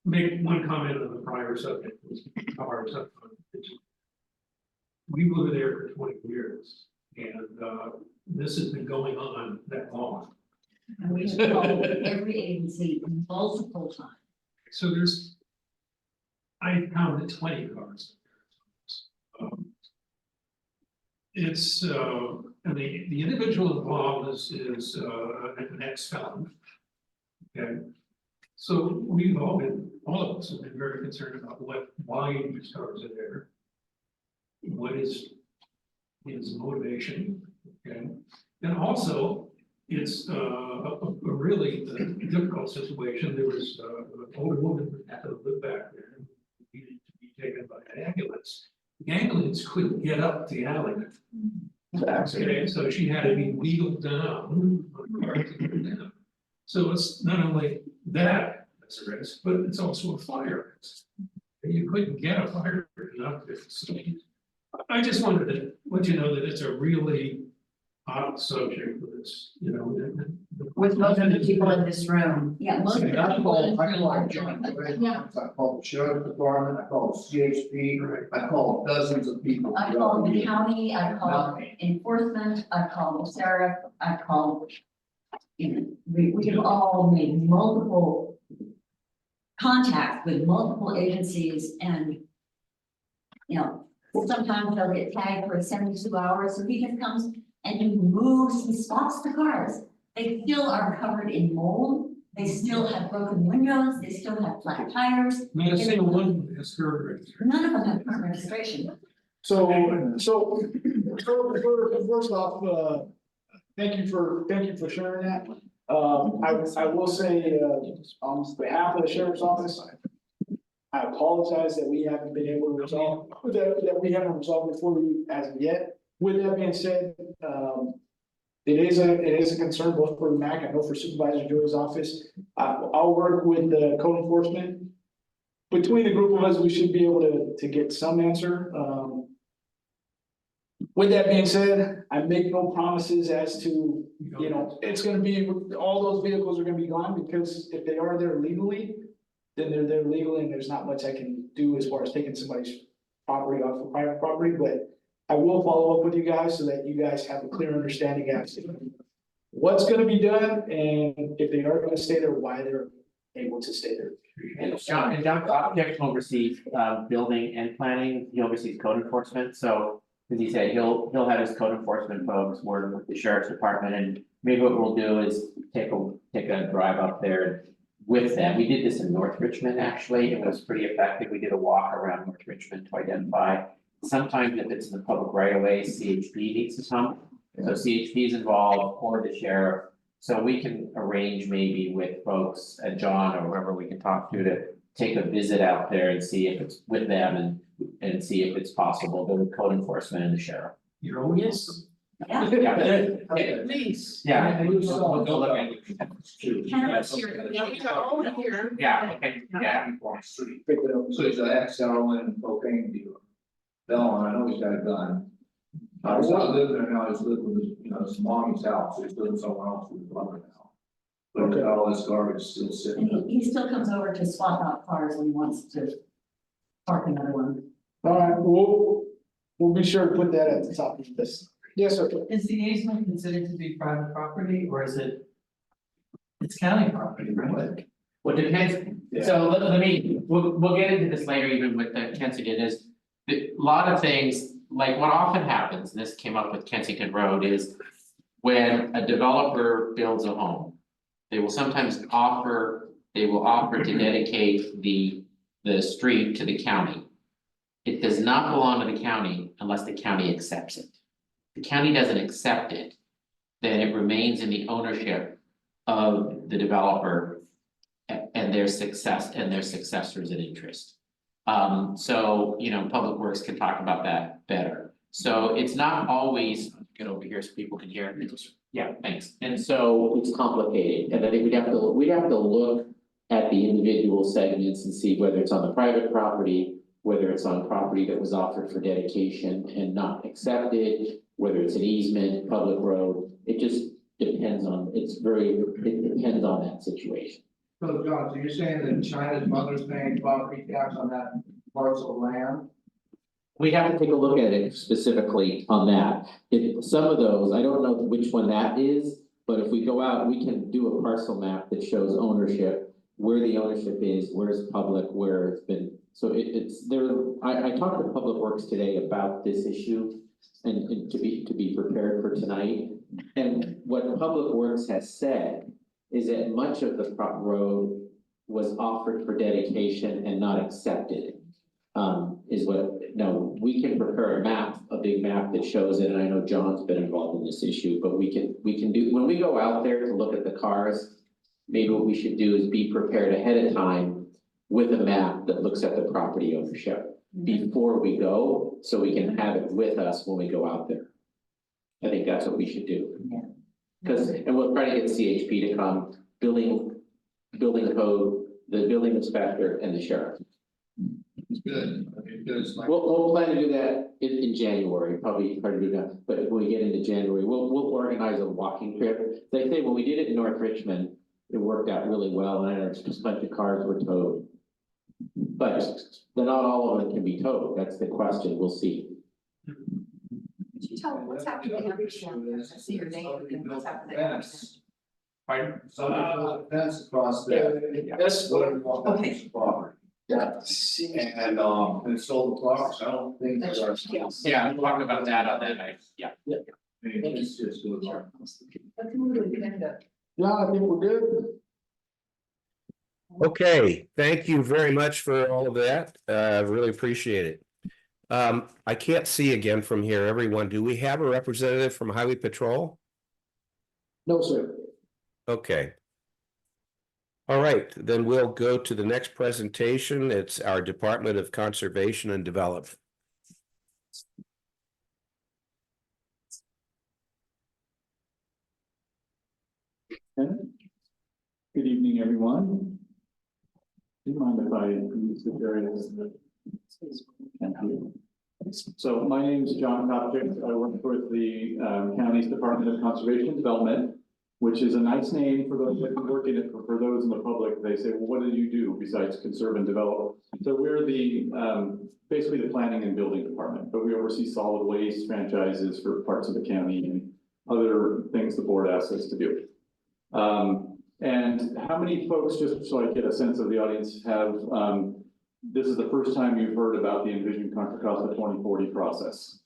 Speaker 16: Make one comment on the prior subject, was our subject. We lived there for 20 years, and this has been going on that long.
Speaker 5: And we have called every agency multiple times.
Speaker 16: So I counted 20 cars. It's, and the individual involved is an ex-felon. Okay, so all of us have been very concerned about why these cars are there. What is his motivation, okay? And also, it's a really difficult situation. There was an older woman who had to live back there, who needed to be taken by an ambulance. The ambulance couldn't get up the alley. Okay, so she had to be wheeled down on a cart to get down. So it's not only that as a risk, but it's also a fire risk. You couldn't get a fire enough. So I just wanted to let you know that it's a really hot subject with this, you know.
Speaker 5: With most of the people in this room. Yeah, most of the people in this room.
Speaker 15: I called the sheriff's department, I called CHP, I called dozens of people.
Speaker 5: I called the county, I called enforcement, I called the sheriff, I called. We've all made multiple contacts with multiple agencies, and you know, sometimes they'll get tagged for 72 hours, so he just comes and he moves, he spots the cars. They still are covered in mold, they still have broken windows, they still have flat tires.
Speaker 16: Not a single one has curb.
Speaker 5: None of them have current registration.
Speaker 11: So first off, thank you for sharing that. I will say, on behalf of the sheriff's office, I apologize that we haven't been able to resolve, that we haven't resolved it for you as of yet. With that being said, it is a concern both for the MAC, I know for Supervisor Joey's office. I'll work with the code enforcement. Between the group of us, we should be able to get some answer. With that being said, I make no promises as to, it's gonna be, all those vehicles are gonna be gone, because if they are there legally, then they're there legally, and there's not much I can do as far as taking somebody's property off of private property, but I will follow up with you guys so that you guys have a clear understanding as to what's gonna be done, and if they are gonna stay there, why they're able to stay there.
Speaker 6: And John Object oversees building and planning, he oversees code enforcement, so. As he said, he'll have his code enforcement folks work with the sheriff's department, and maybe what we'll do is take a drive up there with them. We did this in North Richmond, actually, it was pretty effective. We did a walk around North Richmond to identify. Sometimes if it's in the public right of way, CHP needs to come, so CHP is involved, or the sheriff. So we can arrange maybe with folks at John or whoever we can talk to take a visit out there and see if it's with them and see if it's possible, the code enforcement and the sheriff.
Speaker 12: You're all yes.
Speaker 6: Yeah.
Speaker 12: Please.
Speaker 6: Yeah. We'll go look at it.
Speaker 5: Cannabis here.
Speaker 6: Yeah, okay, yeah.
Speaker 15: So he's an ex-heroin and cocaine dealer. Bill, I know he's got a gun. He's not living there now, he's living with his mommy's house, so he's living somewhere else with his brother now. But he's got all this garbage still sitting.
Speaker 5: And he still comes over to swap out cars when he wants to park another one.
Speaker 11: All right, we'll be sure to put that at the top of this. Yes, sir.
Speaker 12: Is the easement considered to be private property, or is it? It's county property, right?
Speaker 6: Well, it depends, so let me, we'll get into this later, even with the Kensington is. A lot of things, like what often happens, and this came up with Kensington Road, is when a developer builds a home. They will sometimes offer to dedicate the street to the county. It does not belong to the county unless the county accepts it. If the county doesn't accept it, then it remains in the ownership of the developer and their successors in interest. So, Public Works can talk about that better. So it's not always, get over here so people can hear. Yeah, thanks. And so it's complicated, and I think we'd have to look at the individual segments and see whether it's on the private property, whether it's on property that was offered for dedication and not accepted, whether it's an easement, public road. It just depends on, it depends on that situation.
Speaker 15: So John, so you're saying that China's mother's paying property tax on that parcel of land?
Speaker 7: We have to take a look at it specifically on that. If some of those, I don't know which one that is, but if we go out, we can do a parcel map that shows ownership, where the ownership is, where's public, where it's been. So it's there, I talked to Public Works today about this issue and to be prepared for tonight. And what Public Works has said is that much of the road was offered for dedication and not accepted. Is what, no, we can prepare a map, a big map that shows it, and I know John's been involved in this issue, but we can do, when we go out there to look at the cars, maybe what we should do is be prepared ahead of time with a map that looks at the property ownership before we go, so we can have it with us when we go out there. I think that's what we should do.
Speaker 5: Yeah.
Speaker 7: And we'll try to get CHP to come, building code, the building inspector and the sheriff.
Speaker 15: It's good, because like.
Speaker 7: We'll plan to do that in January, probably hard to do that, but when we get into January, we'll organize a walking trip. They say when we did it in North Richmond, it worked out really well, and I know just a bunch of cars were towed. But not all of them can be towed, that's the question, we'll see.
Speaker 8: Could you tell me what's happening? I see your name and what's happening.
Speaker 6: Pardon?
Speaker 15: So there's a fence across there.
Speaker 11: That's
Speaker 15: what we want on
Speaker 8: Okay.
Speaker 15: this property.
Speaker 11: Yeah.
Speaker 15: And it's sold the clocks, I don't think.
Speaker 6: Yeah, we'll talk about that on that night, yeah.
Speaker 15: It's just good.
Speaker 8: Let's move to the agenda.
Speaker 11: Yeah, I think we're good.
Speaker 1: Okay, thank you very much for all of that. I really appreciate it. I can't see again from here, everyone. Do we have a representative from Highway Patrol?
Speaker 11: No, sir.
Speaker 1: Okay. All right, then we'll go to the next presentation. It's our Department of Conservation and Development.
Speaker 17: Good evening, everyone. Do you mind if I use the areas? So my name is John Kopchick. I work with the county's Department of Conservation and Development, which is a nice name for those that work in it. For those in the public, they say, well, what do you do besides conserve and develop? So we're the basically the planning and building department, but we oversee solid waste franchises for parts of the county and other things the board asks us to do. And how many folks, just so I get a sense of the audience, have this is the first time you've heard about the Envision Contra Costa 2040 process?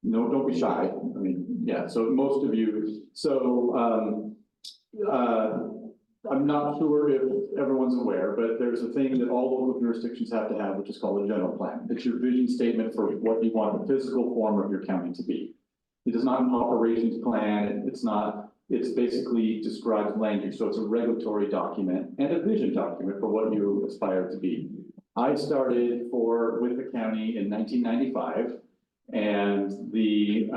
Speaker 17: No, don't be shy. I mean, yeah, so most of you. So I'm not sure if everyone's aware, but there's a thing that all local jurisdictions have to have, which is called a general plan. It's your vision statement for what you want the physical form of your county to be. It is not an operations plan. It's not. It's basically describes land use. So it's a regulatory document and a vision document for what you aspire to be. I started with the county in 1995. And the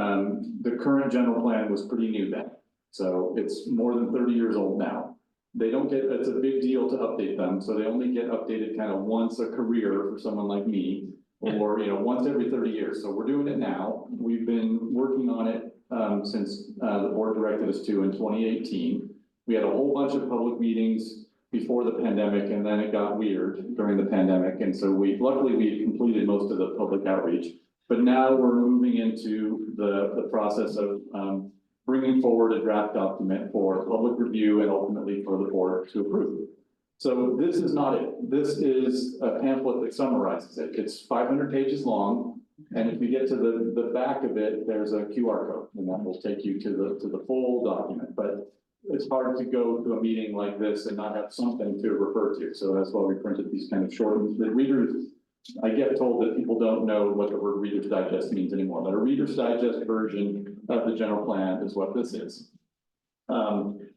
Speaker 17: current general plan was pretty new then. So it's more than 30 years old now. They don't get, it's a big deal to update them. So they only get updated kind of once a career for someone like me, or, you know, once every 30 years. So we're doing it now. We've been working on it since the board directed us to in 2018. We had a whole bunch of public meetings before the pandemic, and then it got weird during the pandemic. And so luckily we completed most of the public outreach. But now we're moving into the process of bringing forward a draft document for public review and ultimately for the board to approve. So this is not it. This is a pamphlet that summarizes it. It's 500 pages long. And if you get to the back of it, there's a QR code, and that will take you to the full document. But it's hard to go to a meeting like this and not have something to refer to. So that's why we printed these kind of short, the readers. I get told that people don't know what the word Reader's Digest means anymore, but a Reader's Digest version of the general plan is what this is.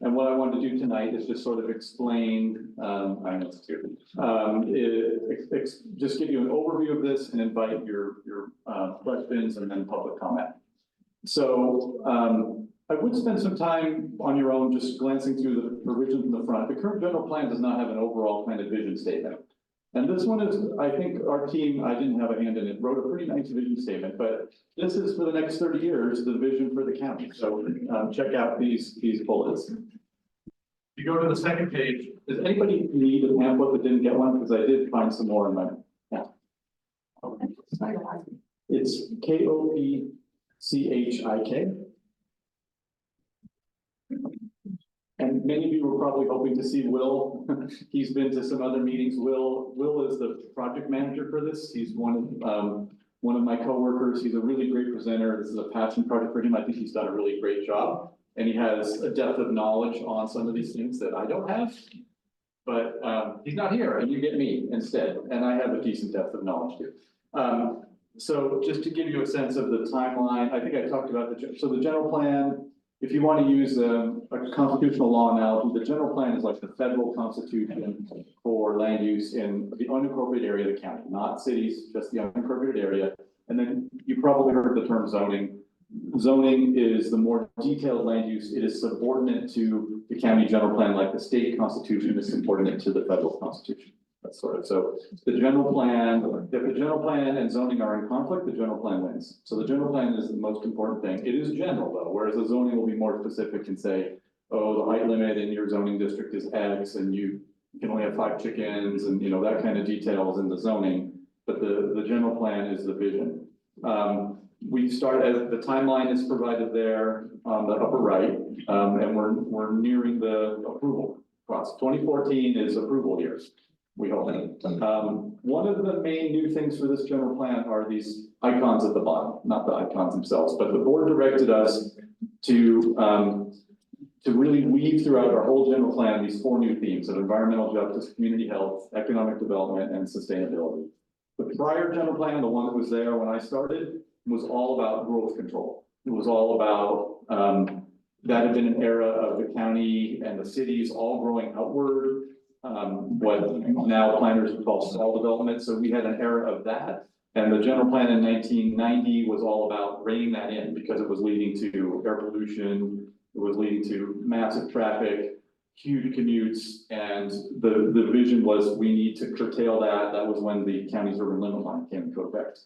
Speaker 17: And what I wanted to do tonight is just sort of explain, I know it's too, just give you an overview of this and invite your questions and then public comment. So I would spend some time on your own just glancing through the provisions in the front. The current general plan does not have an overall kind of vision statement. And this one is, I think our team, I didn't have a hand in it, wrote a pretty nice vision statement, but this is for the next 30 years, the vision for the county. So check out these bullets.
Speaker 16: You go to the second page.
Speaker 17: Does anybody need a pamphlet that didn't get one? Because I did find some more in my, yeah. It's KOPCHIK. And many of you were probably hoping to see Will. He's been to some other meetings. Will is the project manager for this. He's one of my coworkers. He's a really great presenter. This is a passion project for him. I think he's done a really great job. And he has a depth of knowledge on some of these things that I don't have. But he's not here, and you get me instead. And I have a decent depth of knowledge too. So just to give you a sense of the timeline, I think I talked about the general plan. If you want to use a constitutional law analogy, the general plan is like the federal constitution for land use in the unincorporated area of the county, not cities, just the unincorporated area. And then you probably heard the term zoning. Zoning is the more detailed land use. It is subordinate to the county general plan, like the state constitution is subordinate to the federal constitution. That's sort of, so the general plan, if the general plan and zoning are in conflict, the general plan wins. So the general plan is the most important thing. It is general though, whereas the zoning will be more specific and say, oh, the height limit in your zoning district is X and you can only have 5 chickens and you know, that kind of details in the zoning, but the general plan is the vision. We start as the timeline is provided there on the upper right, and we're nearing the approval process. 2014 is approval years. We hope. One of the main new things for this general plan are these icons at the bottom, not the icons themselves, but the board directed us to really weave throughout our whole general plan these 4 new themes of environmental justice, community health, economic development, and sustainability. The prior general plan, the one that was there when I started, was all about growth control. It was all about that had been an era of the county and the cities all growing outward. What now planners would call stall development. So we had an era of that. And the general plan in 1990 was all about reining that in because it was leading to air pollution. It was leading to massive traffic, huge commutes, and the vision was we need to curtail that. That was when the county's urban limit line came into effect.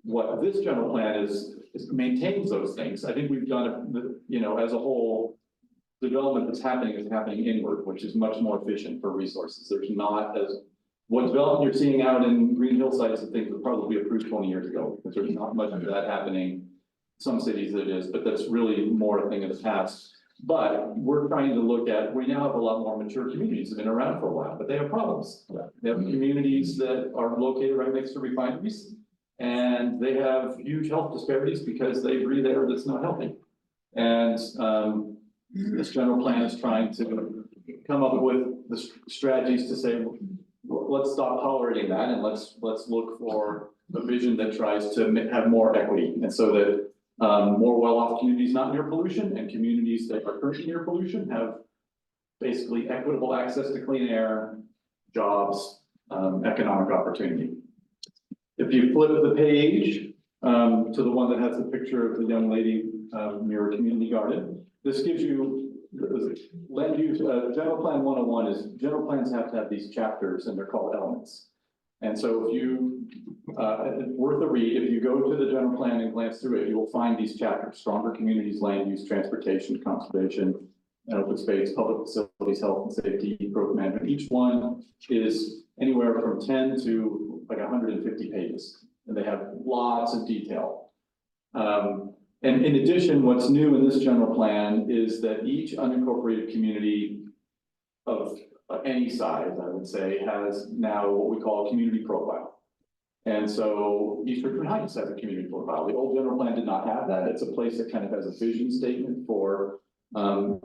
Speaker 17: What this general plan is maintains those things. I think we've done, you know, as a whole, the development that's happening is happening inward, which is much more efficient for resources. There's not as, what development you're seeing out in green hill sites and things were probably approved 20 years ago, because there's not much of that happening. Some cities it is, but that's really more a thing of the past. But we're trying to look at, we now have a lot more mature communities that have been around for a while, but they have problems. They have communities that are located right next to refineries, and they have huge health disparities because they breathe air that's not healthy. And this general plan is trying to come up with the strategies to say, let's stop tolerating that, and let's look for a vision that tries to have more equity, and so that more well-off communities not near pollution and communities that are currently near pollution have basically equitable access to clean air, jobs, economic opportunity. If you flip the page to the one that has the picture of the young lady near a community garden, this gives you land use. General Plan 101 is general plans have to have these chapters, and they're called elements. And so if you, worth a read, if you go to the general plan and glance through it, you will find these chapters: stronger communities, land use, transportation, conservation, and open space, public facilities, health and safety, growth management. Each one is anywhere from 10 to like 150 pages, and they have lots of detail. And in addition, what's new in this general plan is that each unincorporated community of any size, I would say, has now what we call a community profile. And so East Richmond Heights has a community profile. The old general plan did not have that. It's a place that kind of has a vision statement for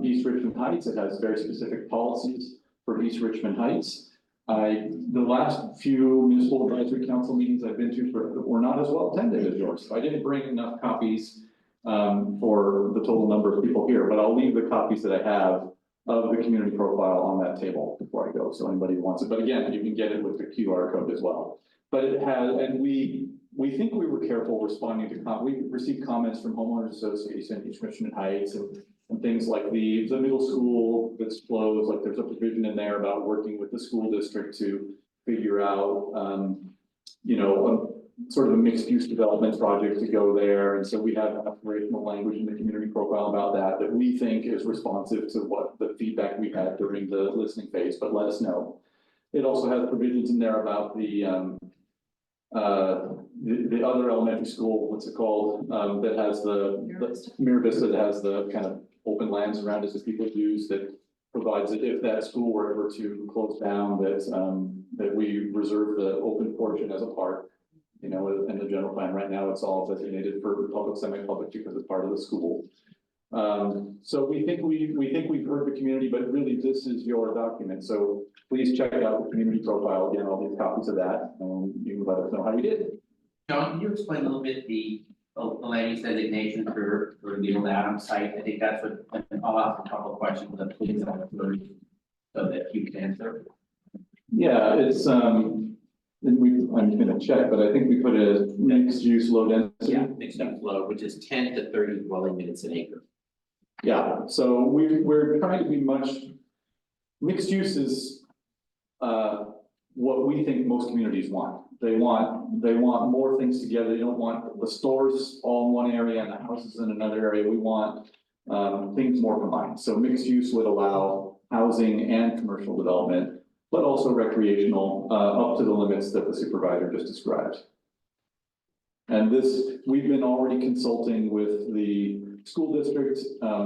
Speaker 17: East Richmond Heights. It has very specific policies for East Richmond Heights. The last few municipal advisory council meetings I've been to were not as well attended as yours. So I didn't bring enough copies for the total number of people here, but I'll leave the copies that I have of the community profile on that table before I go, so anybody who wants it. But again, you can get it with the QR code as well. But it has, and we think we were careful responding to we received comments from homeowners association, East Richmond Heights, and things like the middle school that's closed. Like there's a provision in there about working with the school district to figure out, you know, sort of a mixed use development project to go there. And so we have aspirational language in the community profile about that we think is responsive to what the feedback we had during the listening phase, but let us know. It also has provisions in there about the other elementary school, what's it called, that has the Mira Vista, that has the kind of open lands around it that people use, that provides that if that school were ever to close down, that we reserve the open portion as a park. You know, in the general plan right now, it's all designated for public, semi-public because it's part of the school. So we think we've heard the community, but really this is your document. So please check out the community profile. Again, I'll leave copies of that, and you can let us know how you did.
Speaker 6: John, can you explain a little bit the land use designation for the old Adams site? I think that's what, I'll ask a couple of questions, but please so that you can answer.
Speaker 17: Yeah, it's I'm gonna check, but I think we put a mixed use low density.
Speaker 6: Yeah, mixed use low, which is 10 to 30 dwelling units an acre.
Speaker 17: Yeah, so we're trying to be much, mixed use is what we think most communities want. They want more things together. They don't want the stores all in one area and the houses in another area. We want things more combined. So mixed use would allow housing and commercial development, but also recreational, up to the limits that the supervisor just described. And this, we've been already consulting with the school district,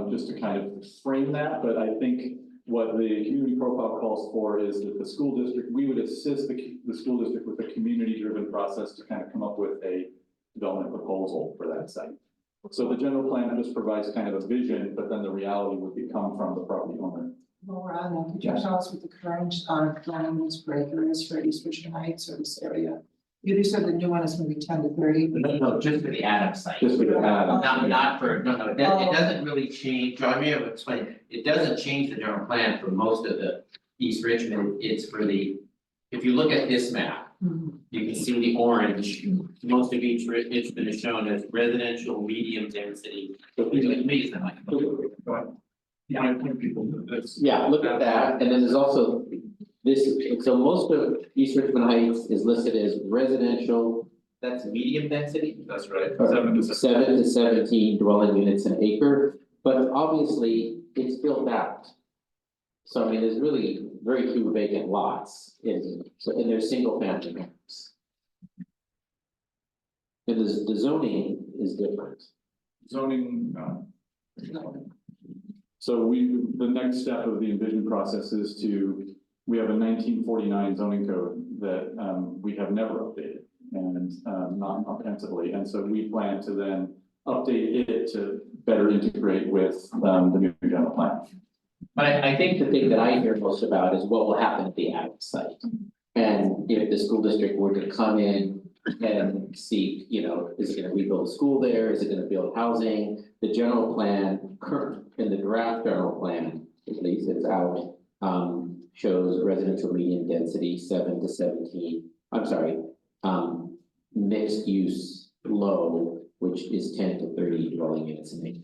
Speaker 17: just to kind of frame that, but I think what the community profile calls for is that the school district, we would assist the school district with a community-driven process to kind of come up with a development proposal for that site. So the general plan just provides kind of a vision, but then the reality would come from the property owner.
Speaker 2: Laura, could you tell us what the current land use breaker is for East Richmond Heights or this area? You said the new one is gonna be 10 to 30.
Speaker 6: No, just for the Adams site.
Speaker 17: Just for the Adams.
Speaker 6: Not for, no, it doesn't really change, John, may have explained, it doesn't change the general plan for most of the East Richmond, it's for the. If you look at this map, you can see the orange, most of East Richmond is shown as residential medium density. So it's amazing, like.
Speaker 7: Yeah, look at that, and then there's also this, so most of East Richmond Heights is listed as residential.
Speaker 6: That's medium density? That's right.
Speaker 7: 7 to 17 dwelling units an acre, but obviously it's built out. So I mean, there's really very few vacant lots and there's single family homes. And the zoning is different.
Speaker 17: Zoning, so the next step of the envision process is we have a 1949 zoning code that we have never updated and not comprehensively. And so we plan to then update it to better integrate with the new general plan.
Speaker 7: But I think the thing that I hear most about is what will happen at the ag site. And if the school district were to come in and see, is it gonna rebuild a school there? Is it gonna build housing? The general plan, current, in the draft general plan, at least it's out, shows residential medium density 7 to 17, I'm sorry, mixed use low, which is 10 to 30 dwelling units an acre.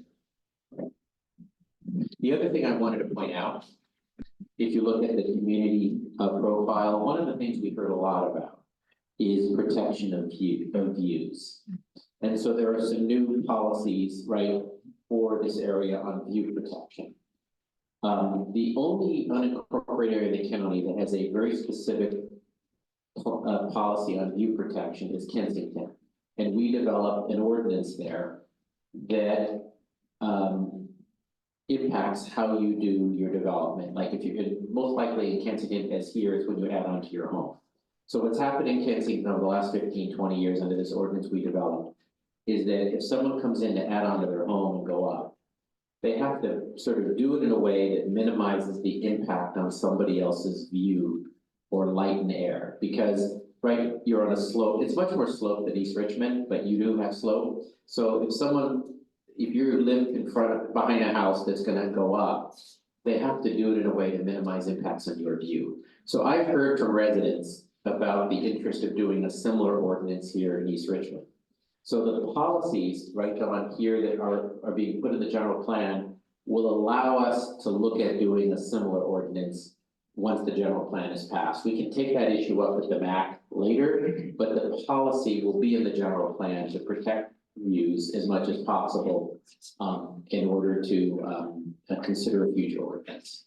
Speaker 7: The other thing I wanted to point out, if you look at the community profile, one of the things we heard a lot about is protection of views. And so there are some new policies, right, for this area on view protection. The only unincorporated area in the county that has a very specific policy on view protection is Kensington. And we developed an ordinance there that impacts how you do your development. Like if you're most likely in Kensington as here is when you add on to your home. So what's happened in Kensington over the last 15, 20 years under this ordinance we developed is that if someone comes in to add on to their home and go up, they have to sort of do it in a way that minimizes the impact on somebody else's view or light and air. Because, right, you're on a slope, it's much more slope than East Richmond, but you do have slope. So if you live behind a house that's gonna go up, they have to do it in a way to minimize impacts on your view. So I've heard from residents about the interest of doing a similar ordinance here in East Richmond. So the policies, right, John, here that are being put in the general plan will allow us to look at doing a similar ordinance once the general plan is passed. We can take that issue up with the MAC later, but the policy will be in the general plan to protect views as much as possible in order to consider a future ordinance.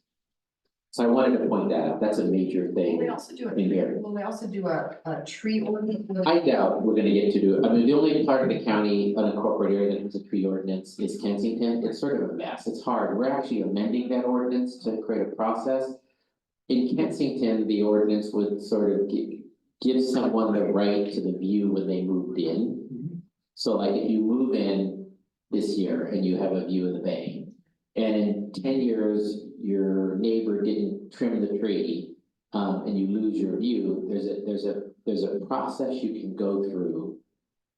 Speaker 7: So I wanted to point that out. That's a major thing.
Speaker 8: Will they also do
Speaker 7: in here.
Speaker 8: Will they also do a tree ordinance?
Speaker 7: I doubt we're gonna get to do it. I mean, the only part of the county unincorporated area that has a tree ordinance is Kensington. It's sort of a mess. It's hard. We're actually amending that ordinance to create a process. In Kensington, the ordinance would sort of give someone the right to the view when they moved in. So like if you move in this year and you have a view of the bay, and in 10 years, your neighbor didn't trim the tree, and you lose your view, there's a process you can go through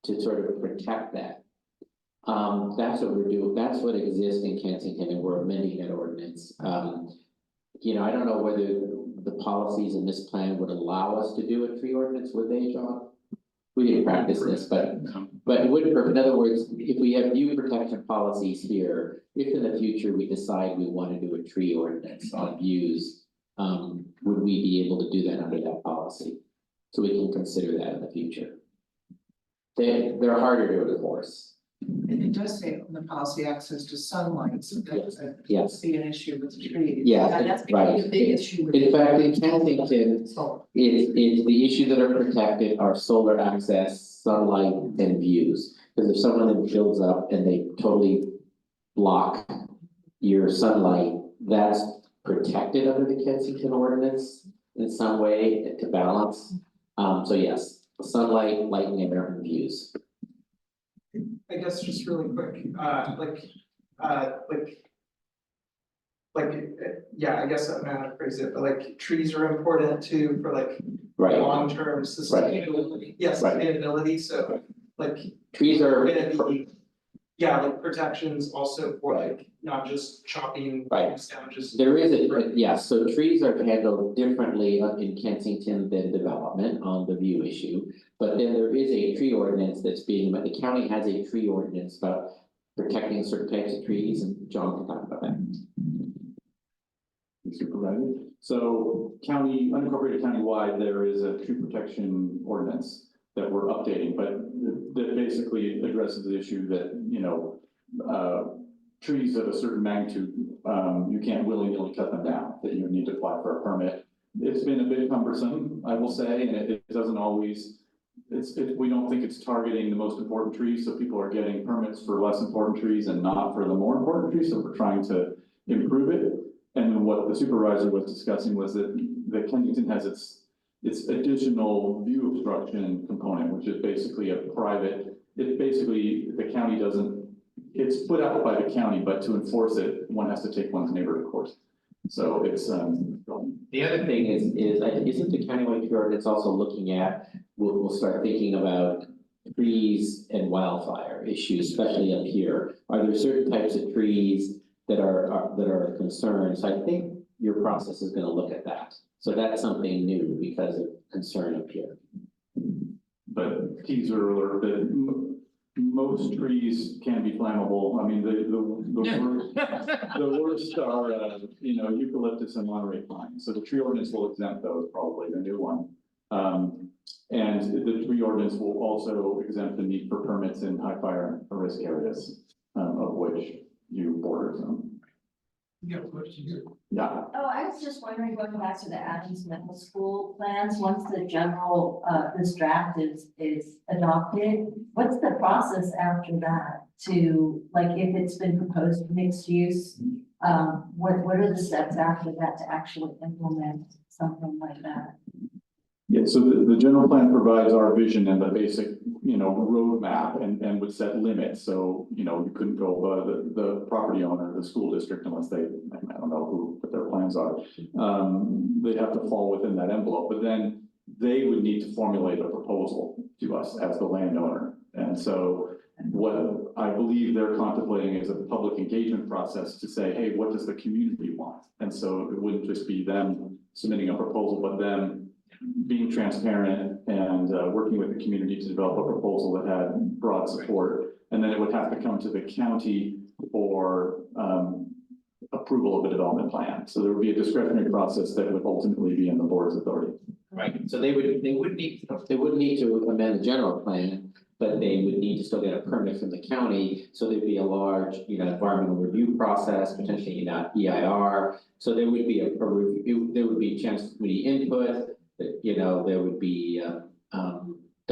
Speaker 7: to sort of protect that. That's what we're doing. That's what exists in Kensington, and we're amending that ordinance. I don't know whether the policies in this plan would allow us to do a tree ordinance, would they, John? We didn't practice this, but it would, in other words, if we have view protection policies here, if in the future we decide we want to do a tree ordinance on views, would we be able to do that under that policy? So we can consider that in the future. They're harder to enforce.
Speaker 2: And it does say on the policy access to sunlight, so that's
Speaker 7: Yes.
Speaker 2: be an issue with trees.
Speaker 7: Yeah,
Speaker 8: That's
Speaker 7: right.
Speaker 8: a big issue.
Speaker 7: In fact, in Kensington, it's the issues that are protected are solar access, sunlight, and views. Because if someone then builds up and they totally block your sunlight, that's protected under the Kensington ordinance in some way to balance. So yes, sunlight, light, and air, and views.
Speaker 12: I guess just really quick, yeah, I guess I'm not gonna phrase it, but like trees are important too for like
Speaker 7: Right.
Speaker 12: long-term sustainability, yes,
Speaker 7: Right.
Speaker 12: sustainability, so like.
Speaker 7: Trees are.
Speaker 12: Gonna be, yeah, like protections also for like, not just chopping
Speaker 7: Right.
Speaker 12: things down, just.
Speaker 7: There is yeah, so trees are handled differently in Kensington than development on the view issue. But then there is a tree ordinance that's being, but the county has a tree ordinance about protecting certain types of trees, and John can talk about that.
Speaker 17: Supervisor. So county, unincorporated countywide, there is a tree protection ordinance that we're updating, but that basically addresses the issue that, you know, trees of a certain magnitude, you can't willy-nilly cut them down, that you need to apply for a permit. It's been a bit cumbersome, I will say, and it doesn't always, we don't think it's targeting the most important trees, so people are getting permits for less important trees and not for the more important trees, so we're trying to improve it. And then what the supervisor was discussing was that Kensington has its additional view obstruction component, which is basically a private, it's basically, the county doesn't, it's put out by the county, but to enforce it, one has to take one's neighbor to court. So it's,
Speaker 7: the other thing is isn't the countywide tree ordinance also looking at, we'll start thinking about trees and wildfire issues, especially up here. Are there certain types of trees that are a concern? So I think your process is gonna look at that. So that's something new because of concern up here.
Speaker 17: but teaser alert that most trees can be flammable. I mean, the worst are, you know, eucalyptus and Monterey pine. So the tree ordinance will exempt those, probably the new one. And the tree ordinance will also exempt the need for permits in high fire risk areas, of which you border them.
Speaker 16: You got a question here.
Speaker 17: Yeah.
Speaker 5: Oh, I was just wondering, going back to the Adams Middle School plans, once the general, this draft is adopted, what's the process after that to, like, if it's been proposed mixed use? What are the steps after that to actually implement something like that?
Speaker 17: Yeah, so the general plan provides our vision and the basic, you know, roadmap and would set limits. So, you know, you couldn't go above the property owner, the school district, unless they, I don't know what their plans are. They'd have to fall within that envelope, but then they would need to formulate a proposal to us as the landowner. And so what I believe they're contemplating is a public engagement process to say, hey, what does the community want? And so it wouldn't just be them submitting a proposal, but them being transparent and working with the community to develop a proposal that had broad support. And then it would have to come to the county for approval of a development plan. So there would be a discretionary process that would ultimately be in the board's authority.
Speaker 7: Right, so they wouldn't need to amend the general plan, but they would need to still get a permit from the county. So there'd be a large, you know, environmental review process, potentially, you know, EIR. So there would be a review, there would be a chance for community input. You know, there would be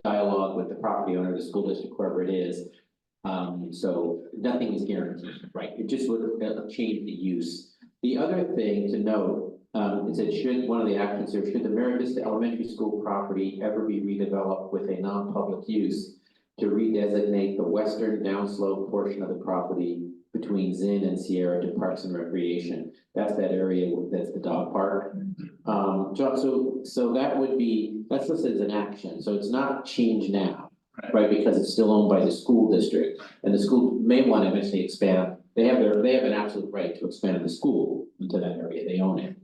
Speaker 7: dialogue with the property owner, the school district, whoever it is. So nothing is guaranteed, right? It just would change the use. The other thing to note is that should one of the actions here, should the Mary Vista Elementary School property ever be redeveloped with a non-public use, to redesignate the western downslope portion of the property between Zinn and Sierra to Parks and Recreation. That's that area that's the dog park. John, so that would be, that's listed as an action, so it's not changed now, right? Because it's still owned by the school district, and the school may want to eventually expand. They have an absolute right to expand the school into that area, they own it.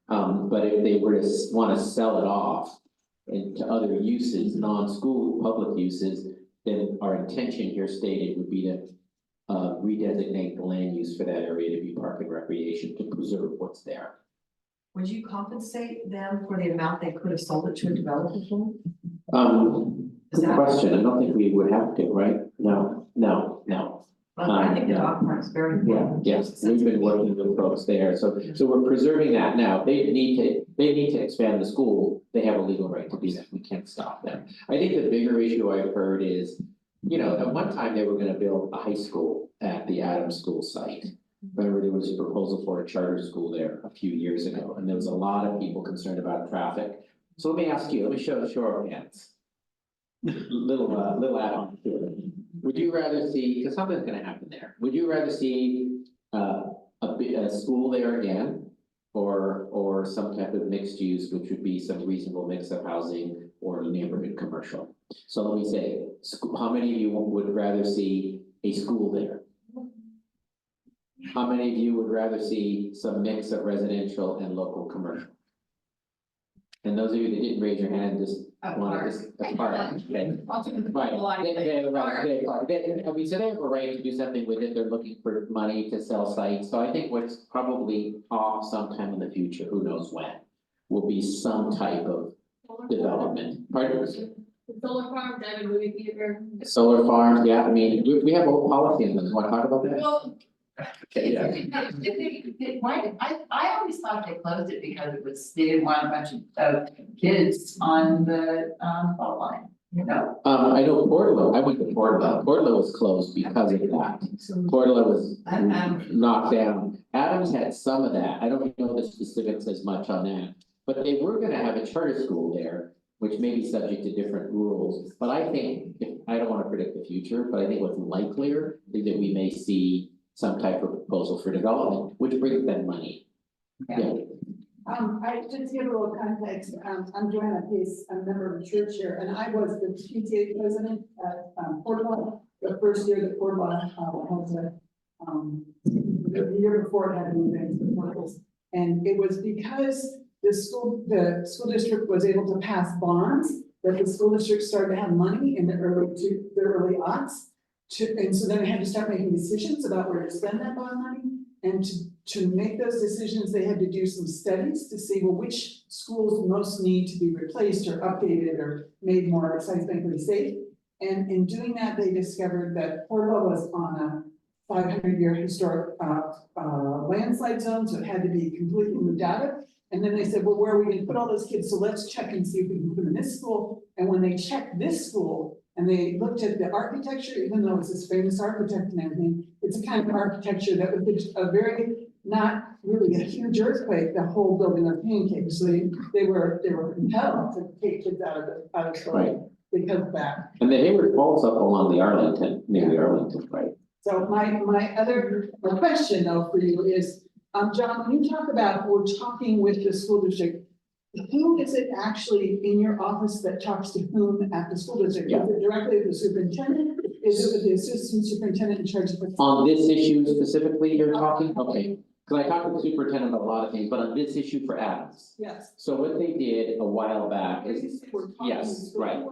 Speaker 7: But if they were to want to sell it off into other uses, non-school public uses, then our intention here stated would be to redesignate the land use for that area to be park and recreation to preserve what's there.
Speaker 8: Would you compensate them for the amount they could have sold it to a developer for?
Speaker 7: Good question. I don't think we would have to, right? No.
Speaker 8: I think the dog park's very important.
Speaker 7: Yes, we've been working with folks there, so we're preserving that now. They need to expand the school. They have a legal right to do that. We can't stop them. I think the bigger issue I've heard is, you know, at one time they were going to build a high schow at the Adams School site. Remember, there was a proposal for a charter school there a few years ago, and there was a lot of people concerned about traffic. So let me ask you, let me show our hands. Little add-on to it. Would you rather see, because something's gonna happen there, would you rather see a school there again? or some type of mixed use, which would be some reasonable mix of housing or neighborhood commercial. So let me say, how many of you would rather see a school there? How many of you would rather see some mix of residential and local commercial? And those of you that didn't raise your hand, just wanted to, a park, okay? Right, I mean, so they have a right to do something with it, they're looking for money to sell sites, so I think what's probably off sometime in the future, who knows when, will be some type of development. Pardon?
Speaker 8: The solar farm, David, movie theater.
Speaker 7: Solar farms, yeah, I mean, we have a whole policy in this, wanna talk about that?
Speaker 8: Well,
Speaker 7: Okay, yeah.
Speaker 18: I always thought they closed it because they didn't want a bunch of kids on the, fault line, you know?
Speaker 7: I know Portland, I went to Portland, Portland was closed because of that. Portland was knocked down. Adams had some of that, I don't know the specifics as much on that. But they were gonna have a charter school there, which may be subject to different rules. But I think, I don't wanna predict the future, but I think what's likelier is that we may see some type of proposal for development, which brings them money. Yeah.
Speaker 19: I just give a little context, I'm Joanna Pace, I'm a member of the church here, and I was the PTA president at, Portland, the first year that Portland, had the year before it had moved into the portals. And it was because the school district was able to pass bonds, that the school district started to have money in the early aughts. And so then they had to start making decisions about where to spend that bond money. And to make those decisions, they had to do some studies to see, well, which schools most need to be replaced or updated or made more seismically safe. And in doing that, they discovered that Portland was on a 500-year historic landslide zone, so it had to be completely moved out of. And then they said, well, where are we going to put all those kids? So let's check and see if we can put them in this school. And when they checked this school, and they looked at the architecture, even though it's this famous architect and everything, it's a kind of architecture that was a very, not really a huge earthquake, the whole building of pancakes. So they were compelled to take kids out of the building because of that.
Speaker 7: And the Hayward falls up along the Arlington, near the Arlington, right?
Speaker 19: So my other question though for you is, John, when you talk about, we're talking with the school district, who is it actually in your office that talks to whom at the school district? Is it directly with the superintendent? Is it with the assistant superintendent in charge of?
Speaker 7: On this issue specifically you're talking? Okay, because I talked to the superintendent about a lot of things, but on this issue for Adams.
Speaker 19: Yes.
Speaker 7: So what they did a while back is, yes, right.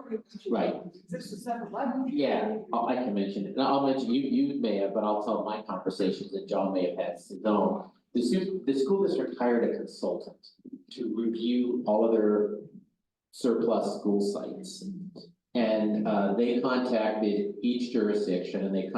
Speaker 19: This is 7-Eleven.
Speaker 7: Yeah, I can mention it. I'll mention, you may have, but I'll tell my conversations that John may have had. So the school district hired a consultant to review all of their surplus school sites. And they contacted each jurisdiction and they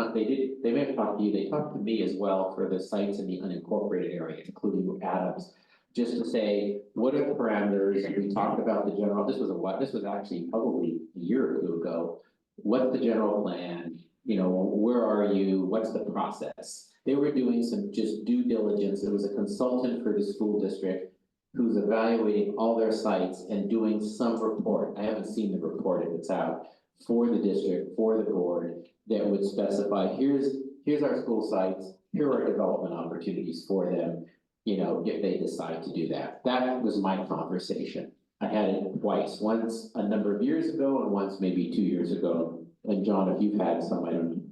Speaker 7: may have talked to you, they talked to me as well for the sites in the unincorporated area, including Adams. Just to say, what are the parameters? And we talked about the general, this was actually probably a year or two ago. What's the general plan? You know, where are you? What's the process? They were doing some just due diligence. There was a consultant for the school district who's evaluating all their sites and doing some report. I haven't seen the report if it's out for the district, for the board, that would specify, here's our school sites, here are development opportunities for them, you know, if they decide to do that. That was my conversation. I had it twice, once a number of years ago and once maybe 2 years ago. And John, if you've had some, I don't know.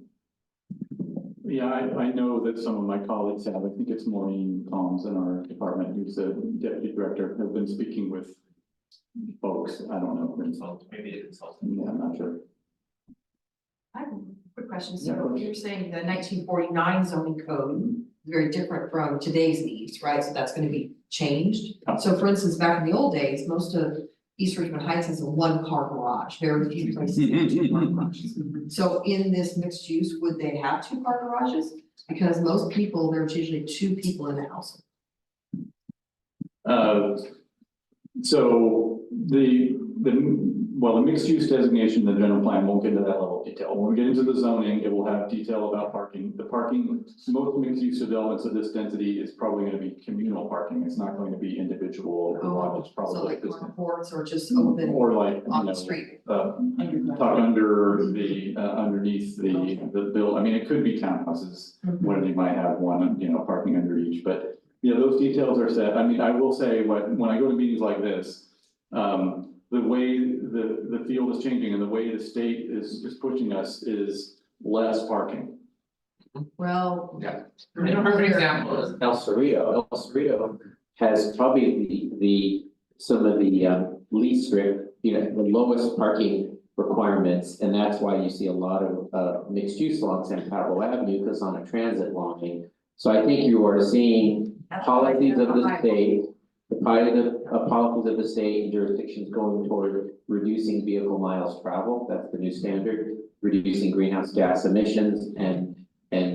Speaker 17: Yeah, I know that some of my colleagues have, I think it's Maureen Combs in our department, who's the deputy director, have been speaking with folks, I don't know.
Speaker 6: Maybe a consultant.
Speaker 17: Yeah, I'm not sure.
Speaker 18: I have a quick question. So you're saying the 1949 zoning code is very different from today's needs, right? So that's going to be changed. So for instance, back in the old days, most of East Richmond Heights has a 1-car garage. Very few places have 2-car garages. So in this mixed use, would they have 2-car garages? Because most people, there's usually 2 people in the house.
Speaker 17: So the mixed use designation, the general plan won't get into that level of detail. When we get into the zoning, it will have detail about parking. The parking, most mixed use developments of this density is probably going to be communal parking. It's not going to be individual garages, probably.
Speaker 18: So like carports or just open
Speaker 17: or like,
Speaker 18: on the street.
Speaker 17: Tuck under the, underneath the bill. I mean, it could be townhouses where they might have one, you know, parking under each, but Yeah, those details are set. I mean, I will say, when I go to meetings like this, the way the field is changing and the way the state is pushing us is less parking.
Speaker 18: Well.
Speaker 6: Yeah. And a perfect example is El Cerrito. El Cerrito has probably some of the least strict, the lowest parking requirements. And that's why you see a lot of mixed use along San Pablo Avenue, because on a transit line. So I think you are seeing policies of the state, the policies of the state and jurisdictions going toward reducing vehicle miles traveled. That's the new standard, reducing greenhouse gas emissions and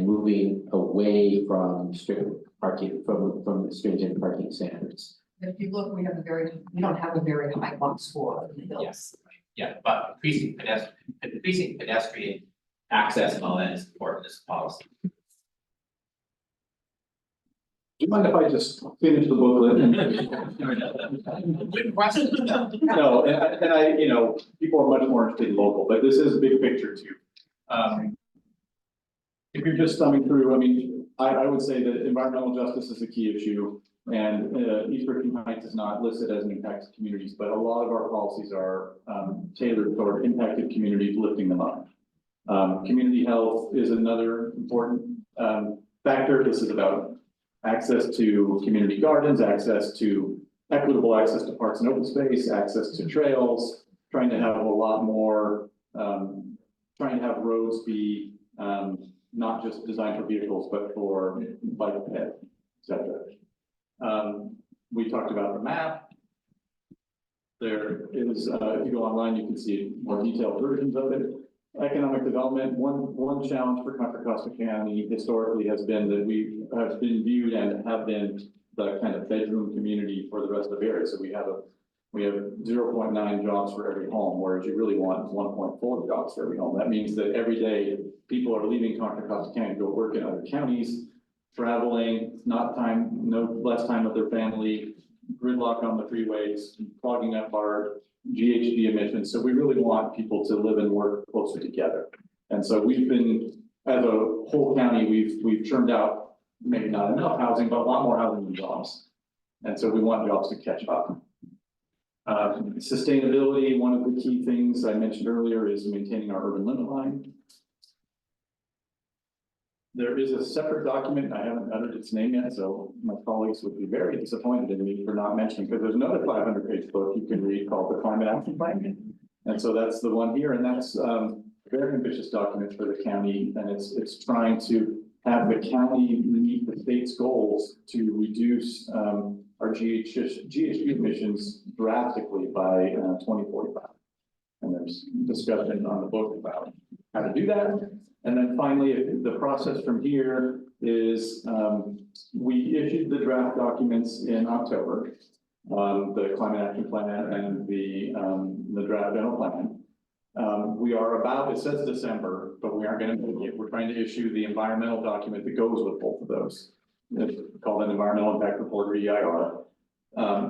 Speaker 6: moving away from strict parking, from stringent parking standards.
Speaker 18: If you look, we don't have a very high box score in the hills.
Speaker 6: Yes. Yeah, but increasing pedestrian access and all that is important as a policy.
Speaker 17: Do you mind if I just finish the booklet?
Speaker 6: Good question.
Speaker 17: No, and I, people are much more interested in local, but this is a big picture too. If you're just thumbing through, I mean, I would say that environmental justice is a key issue. And East Richmond Heights is not listed as an impacted communities, but a lot of our policies are tailored toward impacted communities, lifting them up. Community health is another important factor. This is about access to community gardens, equitable access to parks and open space, access to trails, trying to have a lot more, trying to have roads be not just designed for vehicles, but for bike, et cetera. We talked about the map. There is, if you go online, you can see more detailed versions of it. Economic development, one challenge for Contra Costa County historically has been that we have been viewed and have been the kind of bedroom community for the rest of the area. So we have 0.9 jobs for every home, whereas you really want 1.4 jobs for every home. That means that every day people are leaving Contra Costa County to go work in other counties, traveling, no less time with their family, gridlock on the freeways, clogging up our GHG emissions. So we really want people to live and work closer together. And so we've been, as a whole county, we've churned out maybe not enough housing, but a lot more housing than jobs. And so we want jobs to catch up. Sustainability, one of the key things I mentioned earlier is maintaining our urban limit line. There is a separate document, I haven't uttered its name yet, so my colleagues would be very disappointed in me for not mentioning, because there's another 500-page book you can read called the Climate Action Plan. And so that's the one here, and that's a very ambitious document for the county, and it's trying to have the county meet the state's goals to reduce our GHG emissions drastically by 2045. And there's discussion on the book about how to do that. And then finally, the process from here is we issued the draft documents in October, the Climate Action Plan and the draft general plan. We are about, it says December, but we aren't going to do it. We're trying to issue the environmental document that goes with both of those. It's called an Environmental Impact Report, or EIR.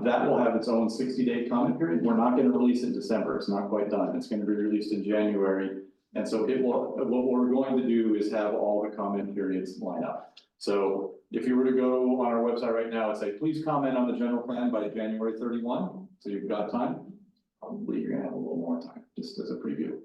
Speaker 17: That will have its own 60-day comment period. We're not going to release it in December. It's not quite done. It's going to be released in January. And so what we're going to do is have all the comment periods line up. So if you were to go on our website right now and say, please comment on the general plan by January 31, so you've got time, probably you're gonna have a little more time, just as a preview.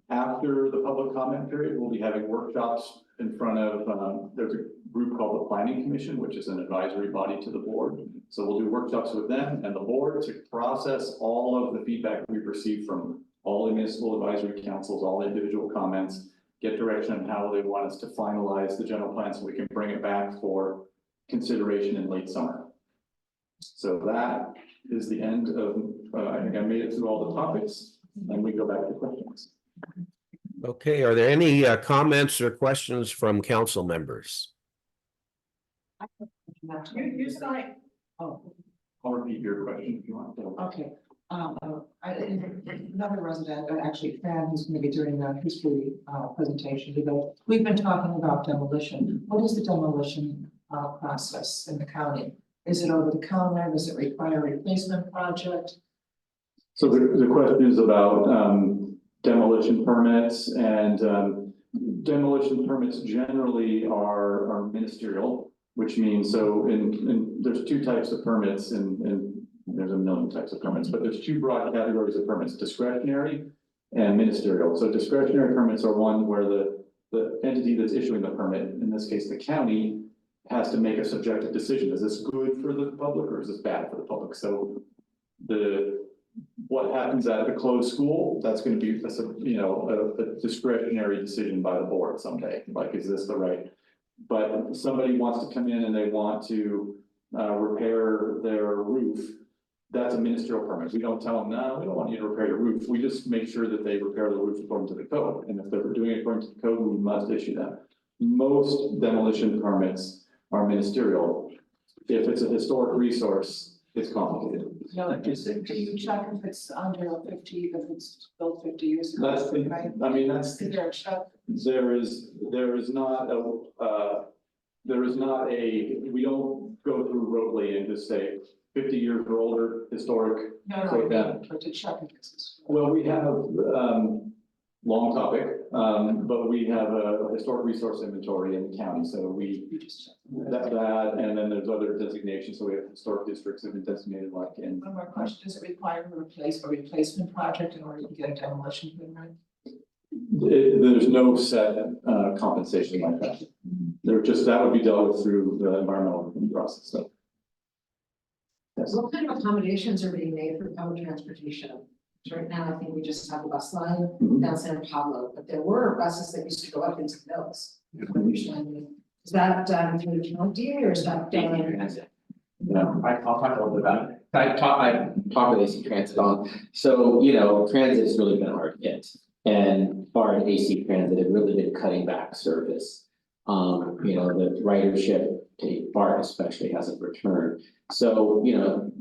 Speaker 17: After the public comment period, we'll be having workshops in front of, there's a group called the Planning Commission, which is an advisory body to the board. So we'll do workshops with them and the board to process all of the feedback we've received from all the municipal advisory councils, all the individual comments, get direction on how they want us to finalize the general plan so we can bring it back for consideration in late summer. So that is the end of, I think I made it through all the topics, and we go back to questions.
Speaker 1: Okay, are there any comments or questions from council members?
Speaker 2: You said,
Speaker 17: I'll repeat your question if you want to.
Speaker 2: okay. Another resident, actually Fran, who's going to be doing the history presentation today. We've been talking about demolition. What is the demolition process in the county? Is it over the counter? Does it require a replacement project?
Speaker 17: So the question is about demolition permits, and demolition permits generally are ministerial. Which means, so there's two types of permits and there's a million types of permits, but there's two broad categories of permits, discretionary and ministerial. So discretionary permits are one where the entity that's issuing the permit, in this case, the county, has to make a subjective decision. Is this good for the public or is this bad for the public? So what happens at the closed school, that's going to be, a discretionary decision by the board someday. Like, is this the right? But if somebody wants to come in and they want to repair their roof, that's a ministerial permit. We don't tell them, no, we don't want you to repair your roof. We just make sure that they repair the roof according to the code. And if they're doing it according to the code, we must issue them. Most demolition permits are ministerial. If it's a historic resource, it's complicated.
Speaker 2: No, do you check if it's under 50, if it's built 50 years ago?
Speaker 17: That's the, I mean, that's,
Speaker 2: Is there a check?
Speaker 17: there is not a, we don't go through roadly and just say 50 years or older, historic.
Speaker 2: No, but to check if it's.
Speaker 17: Well, we have, long topic, but we have a historic resource inventory in the county, so we, that, and then there's other designations, so we have historic districts that have been designated like in.
Speaker 2: One more question, does it require a replacement project in order to get a demolition permit?
Speaker 17: There's no set, compensation like that. That would be dealt with through the environmental review process, so. Yes.
Speaker 8: What kind of accommodations are being made for public transportation? So right now, I think we just have a bus line down San Pablo, but there were buses that used to go up into the hills. Is that done through the county or is that done?
Speaker 7: Yeah, I'll talk a little bit about it. I talk with AC Transit on, so, transit has really been hard hit. And far as AC Transit, have really been cutting back service. The ridership to BART especially hasn't returned. So,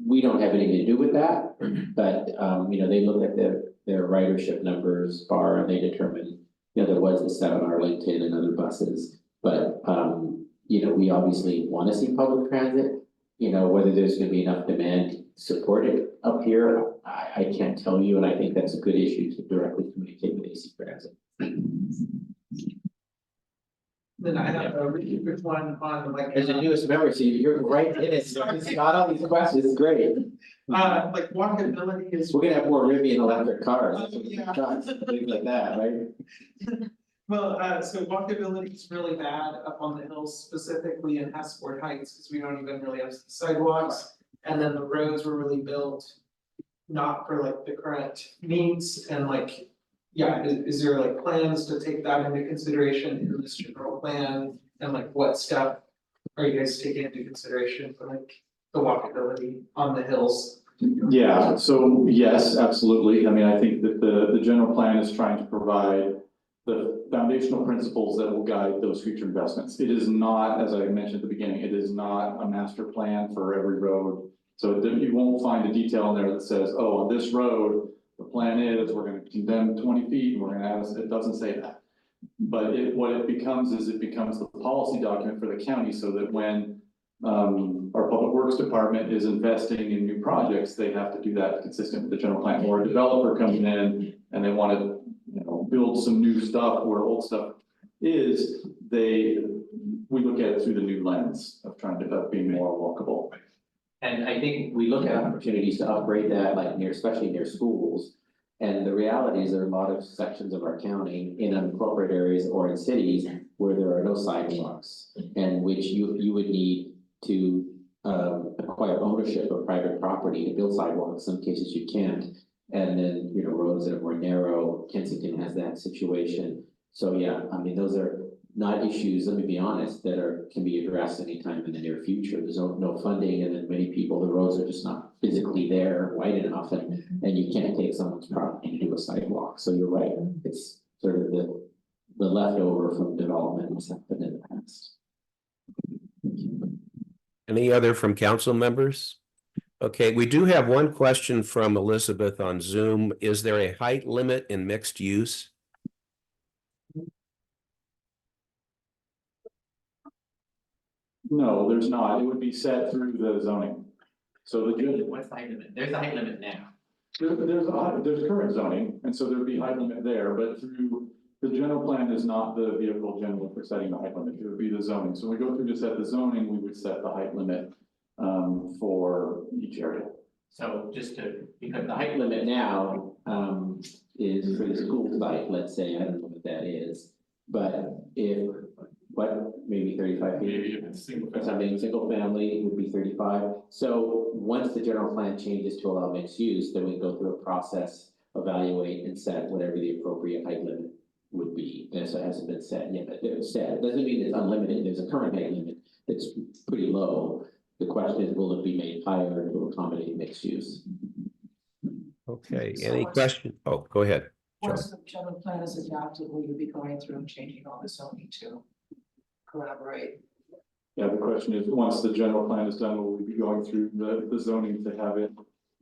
Speaker 7: we don't have anything to do with that, but, they look at their ridership numbers, BAR, and they determine, there was the 7 Arlington and other buses, but, we obviously want to see public transit. Whether there's going to be enough demand to support it up here, I can't tell you, and I think that's a good issue to directly communicate with AC Transit.
Speaker 12: Then I have a really quick one on like.
Speaker 7: As the newest member, so you're right in it, so it's got all these questions, great.
Speaker 12: Like walkability is.
Speaker 7: We're gonna have more Rivian electric cars,
Speaker 12: Yeah.
Speaker 7: trucks, things like that, right?
Speaker 12: Well, so walkability is really bad up on the hills, specifically in Hessport Heights, because we don't even really have sidewalks. And then the roads were really built not for like the current needs and like, yeah, is there like plans to take that into consideration in this general plan? And like what stuff are you guys taking into consideration for like the walkability on the hills?
Speaker 17: Yeah, so yes, absolutely. I mean, I think that the general plan is trying to provide the foundational principles that will guide those future investments. It is not, as I mentioned at the beginning, it is not a master plan for every road. So you won't find a detail in there that says, oh, on this road, the plan is we're going to condemn 20 feet and we're going to add, it doesn't say that. But what it becomes is it becomes the policy document for the county so that when our public works department is investing in new projects, they have to do that consistent with the general plan. Or a developer comes in and they want to build some new stuff where old stuff is, we look at it through the new lens of trying to be more walkable.
Speaker 7: And I think we look at opportunities to upgrade that, like especially near schools. And the reality is there are a lot of sections of our county in unincorporated areas or in cities where there are no sidewalks. And which you would need to acquire ownership of private property to build sidewalks. In some cases you can't. And then, roads that are more narrow, Kensington has that situation. So yeah, I mean, those are not issues, let me be honest, that can be addressed anytime in the near future. There's no funding, and then many people, the roads are just not physically there, wide enough, and you can't take someone's property to do a sidewalk. So you're right, it's sort of the leftover from development that's happened in the past.
Speaker 1: Any other from council members? Okay, we do have one question from Elizabeth on Zoom. Is there a height limit in mixed use?
Speaker 17: No, there's not. It would be set through the zoning. So
Speaker 6: What's the height limit? There's a height limit now.
Speaker 17: There's current zoning, and so there'd be height limit there, but through The general plan is not the vehicle generally for setting the height limit, it would be the zoning. So we go through to set the zoning, we would set the height limit for each area.
Speaker 7: So just to, because the height limit now, is for the school site, let's say, I don't know what that is. But if, maybe 35 feet?
Speaker 17: Maybe if it's single family.
Speaker 7: Something single family would be 35. So once the general plan changes to allow mixed use, then we go through a process, evaluate and set whatever the appropriate height limit would be. And so it hasn't been set yet, but it's set. Doesn't mean it's unlimited. There's a current height limit that's pretty low. The question is, will it be made higher to accommodate mixed use?
Speaker 1: Okay,
Speaker 2: So
Speaker 1: any
Speaker 2: what's-
Speaker 1: question? Oh, go ahead.
Speaker 2: Once the general plan is adopted, will you be going through and changing all the zoning to collaborate?
Speaker 17: Yeah, the question is, once the general plan is done, will we be going through the zoning to have it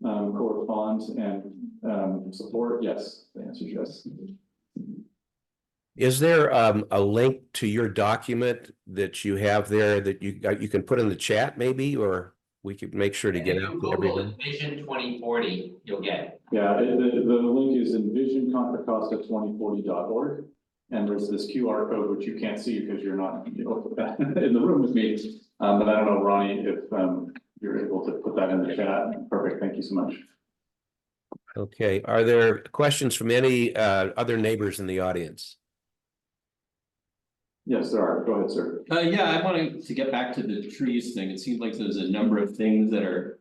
Speaker 17: correspond and support? Yes, the answer is yes.
Speaker 1: Is there a link to your document that you have there that you can put in the chat maybe, or we could make sure to
Speaker 6: If
Speaker 1: get
Speaker 6: you
Speaker 1: out to
Speaker 6: Google
Speaker 1: everyone?
Speaker 6: Vision 2040, you'll get it.
Speaker 17: Yeah, the link is envisioncontracosta2040.org. And there's this QR code, which you can't see because you're not in the room with me. But I don't know, Ronnie, if you're able to put that in the chat. Perfect, thank you so much.
Speaker 1: Okay, are there questions from any other neighbors in the audience?
Speaker 17: Yes, there are. Go ahead, sir.
Speaker 13: Yeah, I wanted to get back to the trees thing. It seems like there's a number of things that are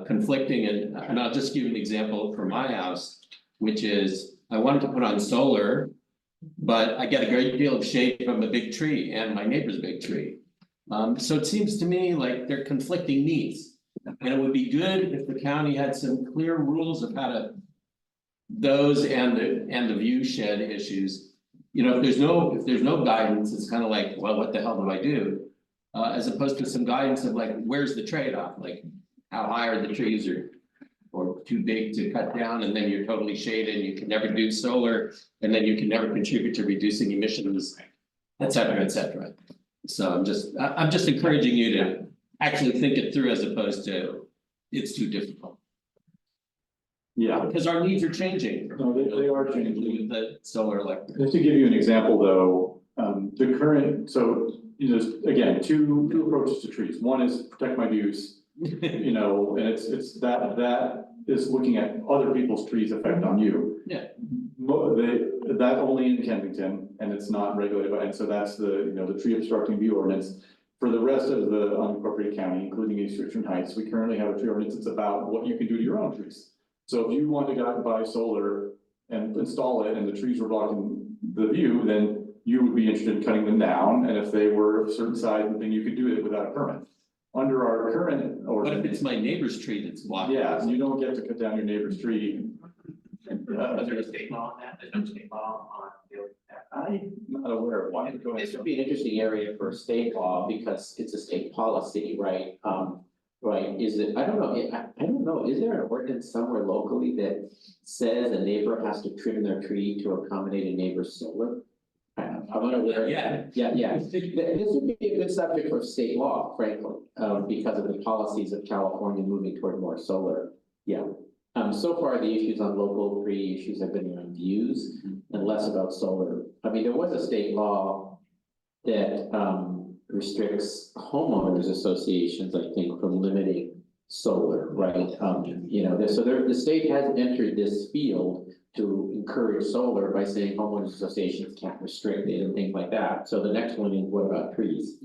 Speaker 13: conflicting, and I'll just give an example for my house, which is I wanted to put on solar, but I get a great deal of shade from a big tree and my neighbor's big tree. So it seems to me like they're conflicting needs. And it would be good if the county had some clear rules of how to those and the view shed issues. You know, if there's no guidance, it's kind of like, well, what the hell do I do? As opposed to some guidance of like, where's the trade-off? Like, how high are the trees or too big to cut down, and then you're totally shaded, and you can never do solar, and then you can never contribute to reducing emissions, et cetera, et cetera. So I'm just encouraging you to actually think it through as opposed to it's too difficult.
Speaker 17: Yeah.
Speaker 13: Because our needs are changing.
Speaker 17: No, they are changing.
Speaker 13: With the solar electric.
Speaker 17: Just to give you an example, though, the current, so, you know, again, two approaches to trees. One is protect my views, you know, and it's that is looking at other people's trees' effect on you.
Speaker 13: Yeah.
Speaker 17: That only in Kensington, and it's not regulated by, and so that's the, you know, the tree obstructing view ordinance. For the rest of the unincorporated county, including East Richmond Heights, we currently have a tree ordinance that's about what you can do to your own trees. So if you want to go out and buy solar and install it and the trees were blocking the view, then you would be interested in cutting them down. And if they were a certain size, then you could do it without a permit. Under our current ordinance.
Speaker 13: What if it's my neighbor's tree that's blocking?
Speaker 17: Yeah, you don't get to cut down your neighbor's tree.
Speaker 6: Is there a state law on that? There's no state law on that.
Speaker 17: I'm not aware of one. Go ahead.
Speaker 7: This would be an interesting area for state law because it's a state policy, right? Right, is it, I don't know, is there an ordinance somewhere locally that says a neighbor has to trim their tree to accommodate a neighbor's solar? I'm unaware.
Speaker 13: Yeah.
Speaker 7: This would be a good subject for state law, frankly, because of the policies of California moving toward more solar. Yeah. So far, the issues on local tree issues have been around views and less about solar. I mean, there was a state law that restricts homeowners associations, I think, from limiting solar, right? You know, the state has entered this field to encourage solar by saying homeowners associations can't restrict it and things like that. So the next one is, what about trees?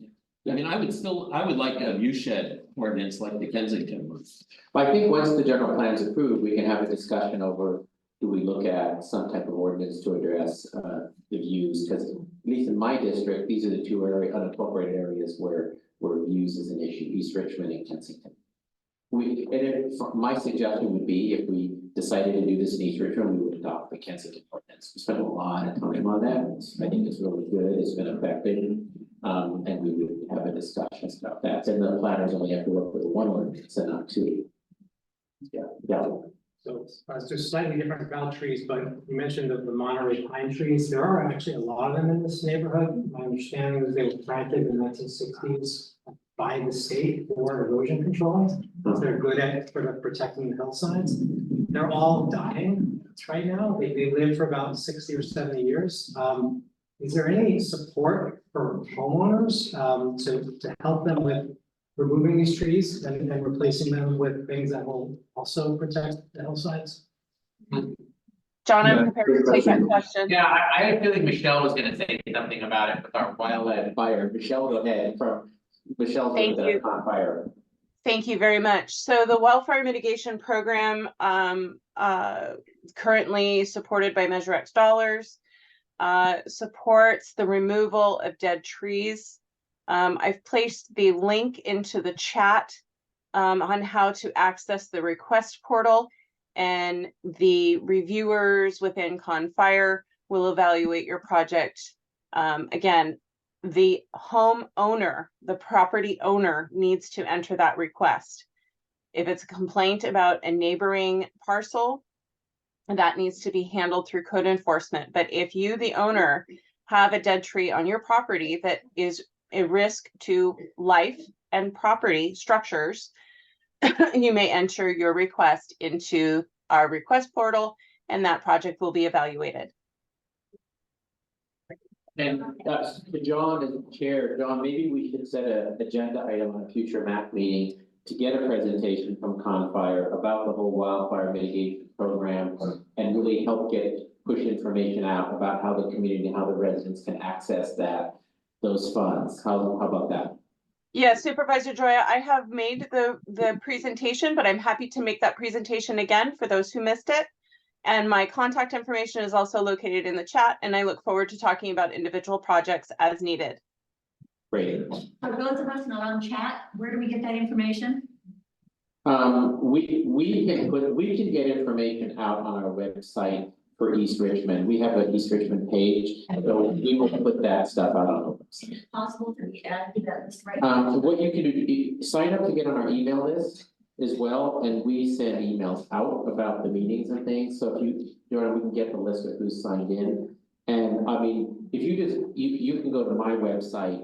Speaker 13: I mean, I would like a view shed ordinance like the Kensington one.
Speaker 7: But I think once the general plan is approved, we can have a discussion over, do we look at some type of ordinance to address the views? Because at least in my district, these are the two unincorporated areas where views is an issue, East Richmond and Kensington. My suggestion would be, if we decided to do this in East Richmond, we would adopt the Kensington ordinance. We spent a lot of time on that. I think it's really good. It's been effective. And we would have a discussion about that. And the planners only have to work with one ordinance and not two. Yeah.
Speaker 20: So it's just slightly different about trees, but you mentioned the Monterey pine trees. There are actually a lot of them in this neighborhood. My understanding is they were planted in the 1960s by the state for erosion control. They're good at sort of protecting the hillsides. they're all dying right now. They live for about 60 or 70 years. Is there any support for homeowners to help them with removing these trees and replacing them with things that will also protect the hillsides?
Speaker 10: John, I'm
Speaker 7: Yeah,
Speaker 10: prepared
Speaker 7: great
Speaker 10: to take that
Speaker 7: question.
Speaker 10: question.
Speaker 6: Yeah, I had a feeling Michelle was gonna say something about it with our
Speaker 7: Wildland fire, Michelle, go ahead, Michelle's
Speaker 10: Thank
Speaker 7: with
Speaker 10: you.
Speaker 7: on fire.
Speaker 10: Thank you very much. So the wildfire mitigation program, currently supported by Measure X dollars, supports the removal of dead trees. I've placed the link into the chat on how to access the request portal, and the reviewers within Confire will evaluate your project. Again, the homeowner, the property owner, needs to enter that request. If it's a complaint about a neighboring parcel, that needs to be handled through code enforcement. But if you, the owner, have a dead tree on your property that is a risk to life and property structures, you may enter your request into our request portal, and that project will be evaluated.
Speaker 7: And for John as chair, John, maybe we should set an agenda item on a future MAC meeting to get a presentation from Confire about the whole wildfire mitigation program and really help push information out about how the community, how the residents can access those funds. How about that?
Speaker 10: Yeah, Supervisor Joya, I have made the presentation, but I'm happy to make that presentation again for those who missed it. And my contact information is also located in the chat, and I look forward to talking about individual projects as needed.
Speaker 7: Great.
Speaker 5: For those of us not on chat, where do we get that information?
Speaker 7: We can get information out on our website for East Richmond. We have an East Richmond page, so we will put that stuff out on our website.
Speaker 5: Possible to add to that list right
Speaker 7: What you can do, sign up to get on our email list as well, and we send emails out about the meetings and things, so if we can get the list of who's signed in. And I mean, if you can go to my website,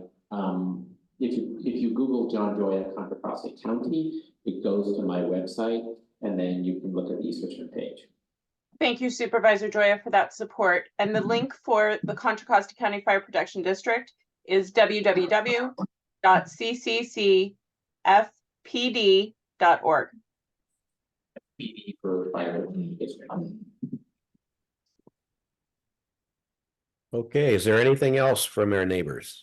Speaker 7: if you Google John Joya Contra Costa County, it goes to my website, and then you can look at the East Richmond page.
Speaker 10: Thank you, Supervisor Joya, for that support. And the link for the Contra Costa County Fire Protection District is www.cccfpd.org.
Speaker 7: PD for fire district.
Speaker 1: Okay, is there anything else from our neighbors?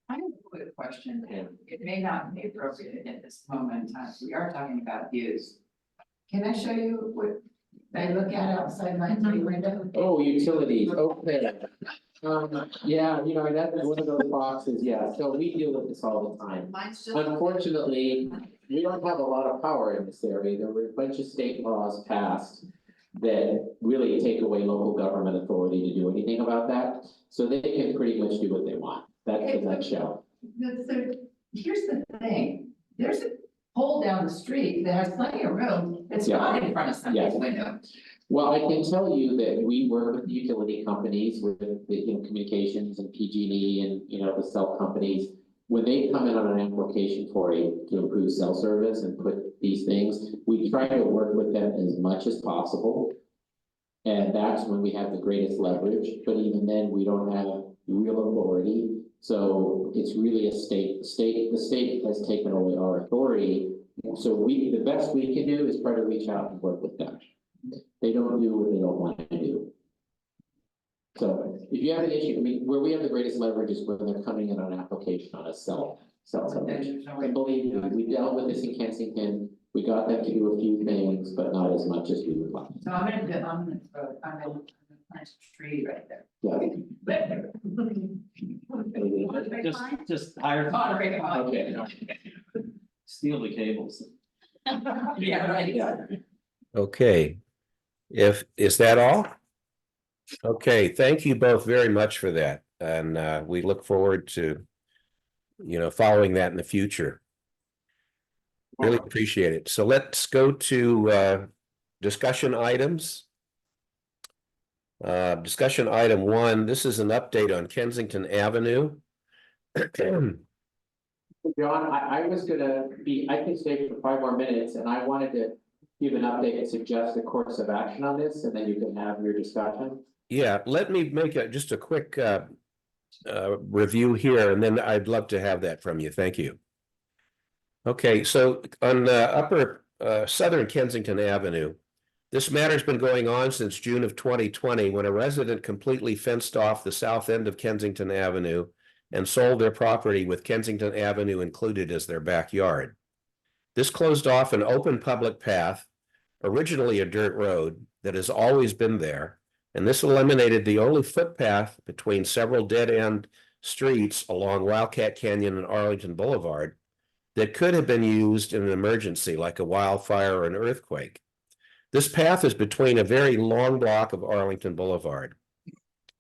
Speaker 21: I have a quick question, and it may not be appropriate at this moment in time. We are talking about views. Can I show you what I look at outside my window?
Speaker 7: Oh, utilities, okay. Yeah, that's one of those boxes, yeah, so we deal with this all the time.
Speaker 21: Mine's just.
Speaker 7: Unfortunately, we don't have a lot of power in this area. There were a bunch of state laws passed that really take away local government authority to do anything about that. So they can pretty much do what they want. That's the nutshell.
Speaker 21: So here's the thing, there's a pole down the street that has plenty of room. It's not in front of somebody's window.
Speaker 7: Well, I can tell you that we work with the utility companies, with the communications and PG&E and the cell companies. When they come in on an application to improve cell service and put these things, we try to work with them as much as possible. And that's when we have the greatest leverage, but even then we don't have real authority. So it's really the state has taken away our authority. So the best we can do is try to reach out and work with them. They don't do what they don't want to do. So if you have an issue, where we have the greatest leverage is when they're coming in on an application on a cell substation. And believe me, we dealt with this in Kensington. We got them to do a few things, but not as much as we would like.
Speaker 21: So I'm gonna plant a tree right there.
Speaker 7: Yeah.
Speaker 13: Just hire.
Speaker 21: Okay.
Speaker 13: Steal the cables.
Speaker 21: Yeah, right.
Speaker 7: Yeah.
Speaker 1: Okay. Is that all? Okay, thank you both very much for that. And we look forward to, following that in the future. Really appreciate it. So let's go to discussion items. Discussion item 1, this is an update on Kensington Avenue.
Speaker 7: John, I was gonna I can stay for 5 more minutes, and I wanted to give an update and suggest a course of action on this, and then you can have your discussion?
Speaker 1: Yeah, let me make just a quick review here, and then I'd love to have that from you. Thank you. Okay, so on upper southern Kensington Avenue, this matter's been going on since June of 2020, when a resident completely fenced off the south end of Kensington Avenue and sold their property with Kensington Avenue included as their backyard. This closed off an open public path, originally a dirt road, that has always been there, and this eliminated the only footpath between several dead-end streets along Wildcat Canyon and Arlington Boulevard that could have been used in an emergency like a wildfire or an earthquake. This path is between a very long block of Arlington Boulevard.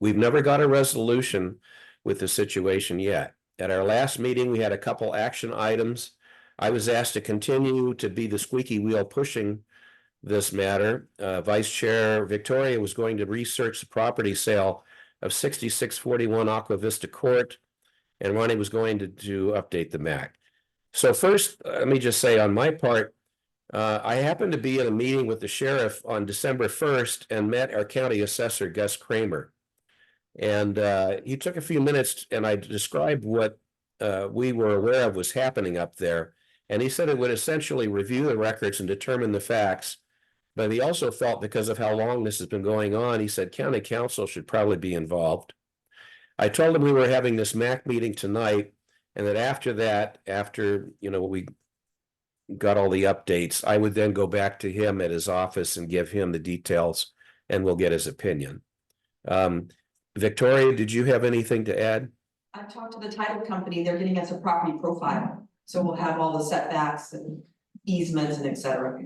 Speaker 1: We've never got a resolution with the situation yet. At our last meeting, we had a couple action items. I was asked to continue to be the squeaky wheel pushing this matter. Vice Chair Victoria was going to research the property sale of 6641 Aqua Vista Court, and Ronnie was going to update the MAC. So first, let me just say on my part, I happened to be in a meeting with the sheriff on December 1st and met our county assessor, Gus Kramer. And he took a few minutes and I described what we were aware of was happening up there. And he said it would essentially review the records and determine the facts. But he also felt, because of how long this has been going on, he said county council should probably be involved. I told him we were having this MAC meeting tonight, and that after that, we got all the updates, I would then go back to him at his office and give him the details, and we'll get his opinion. Victoria, did you have anything to add?
Speaker 2: I've talked to the title company, they're getting us a property profile, so we'll have all the setbacks and easements and et cetera.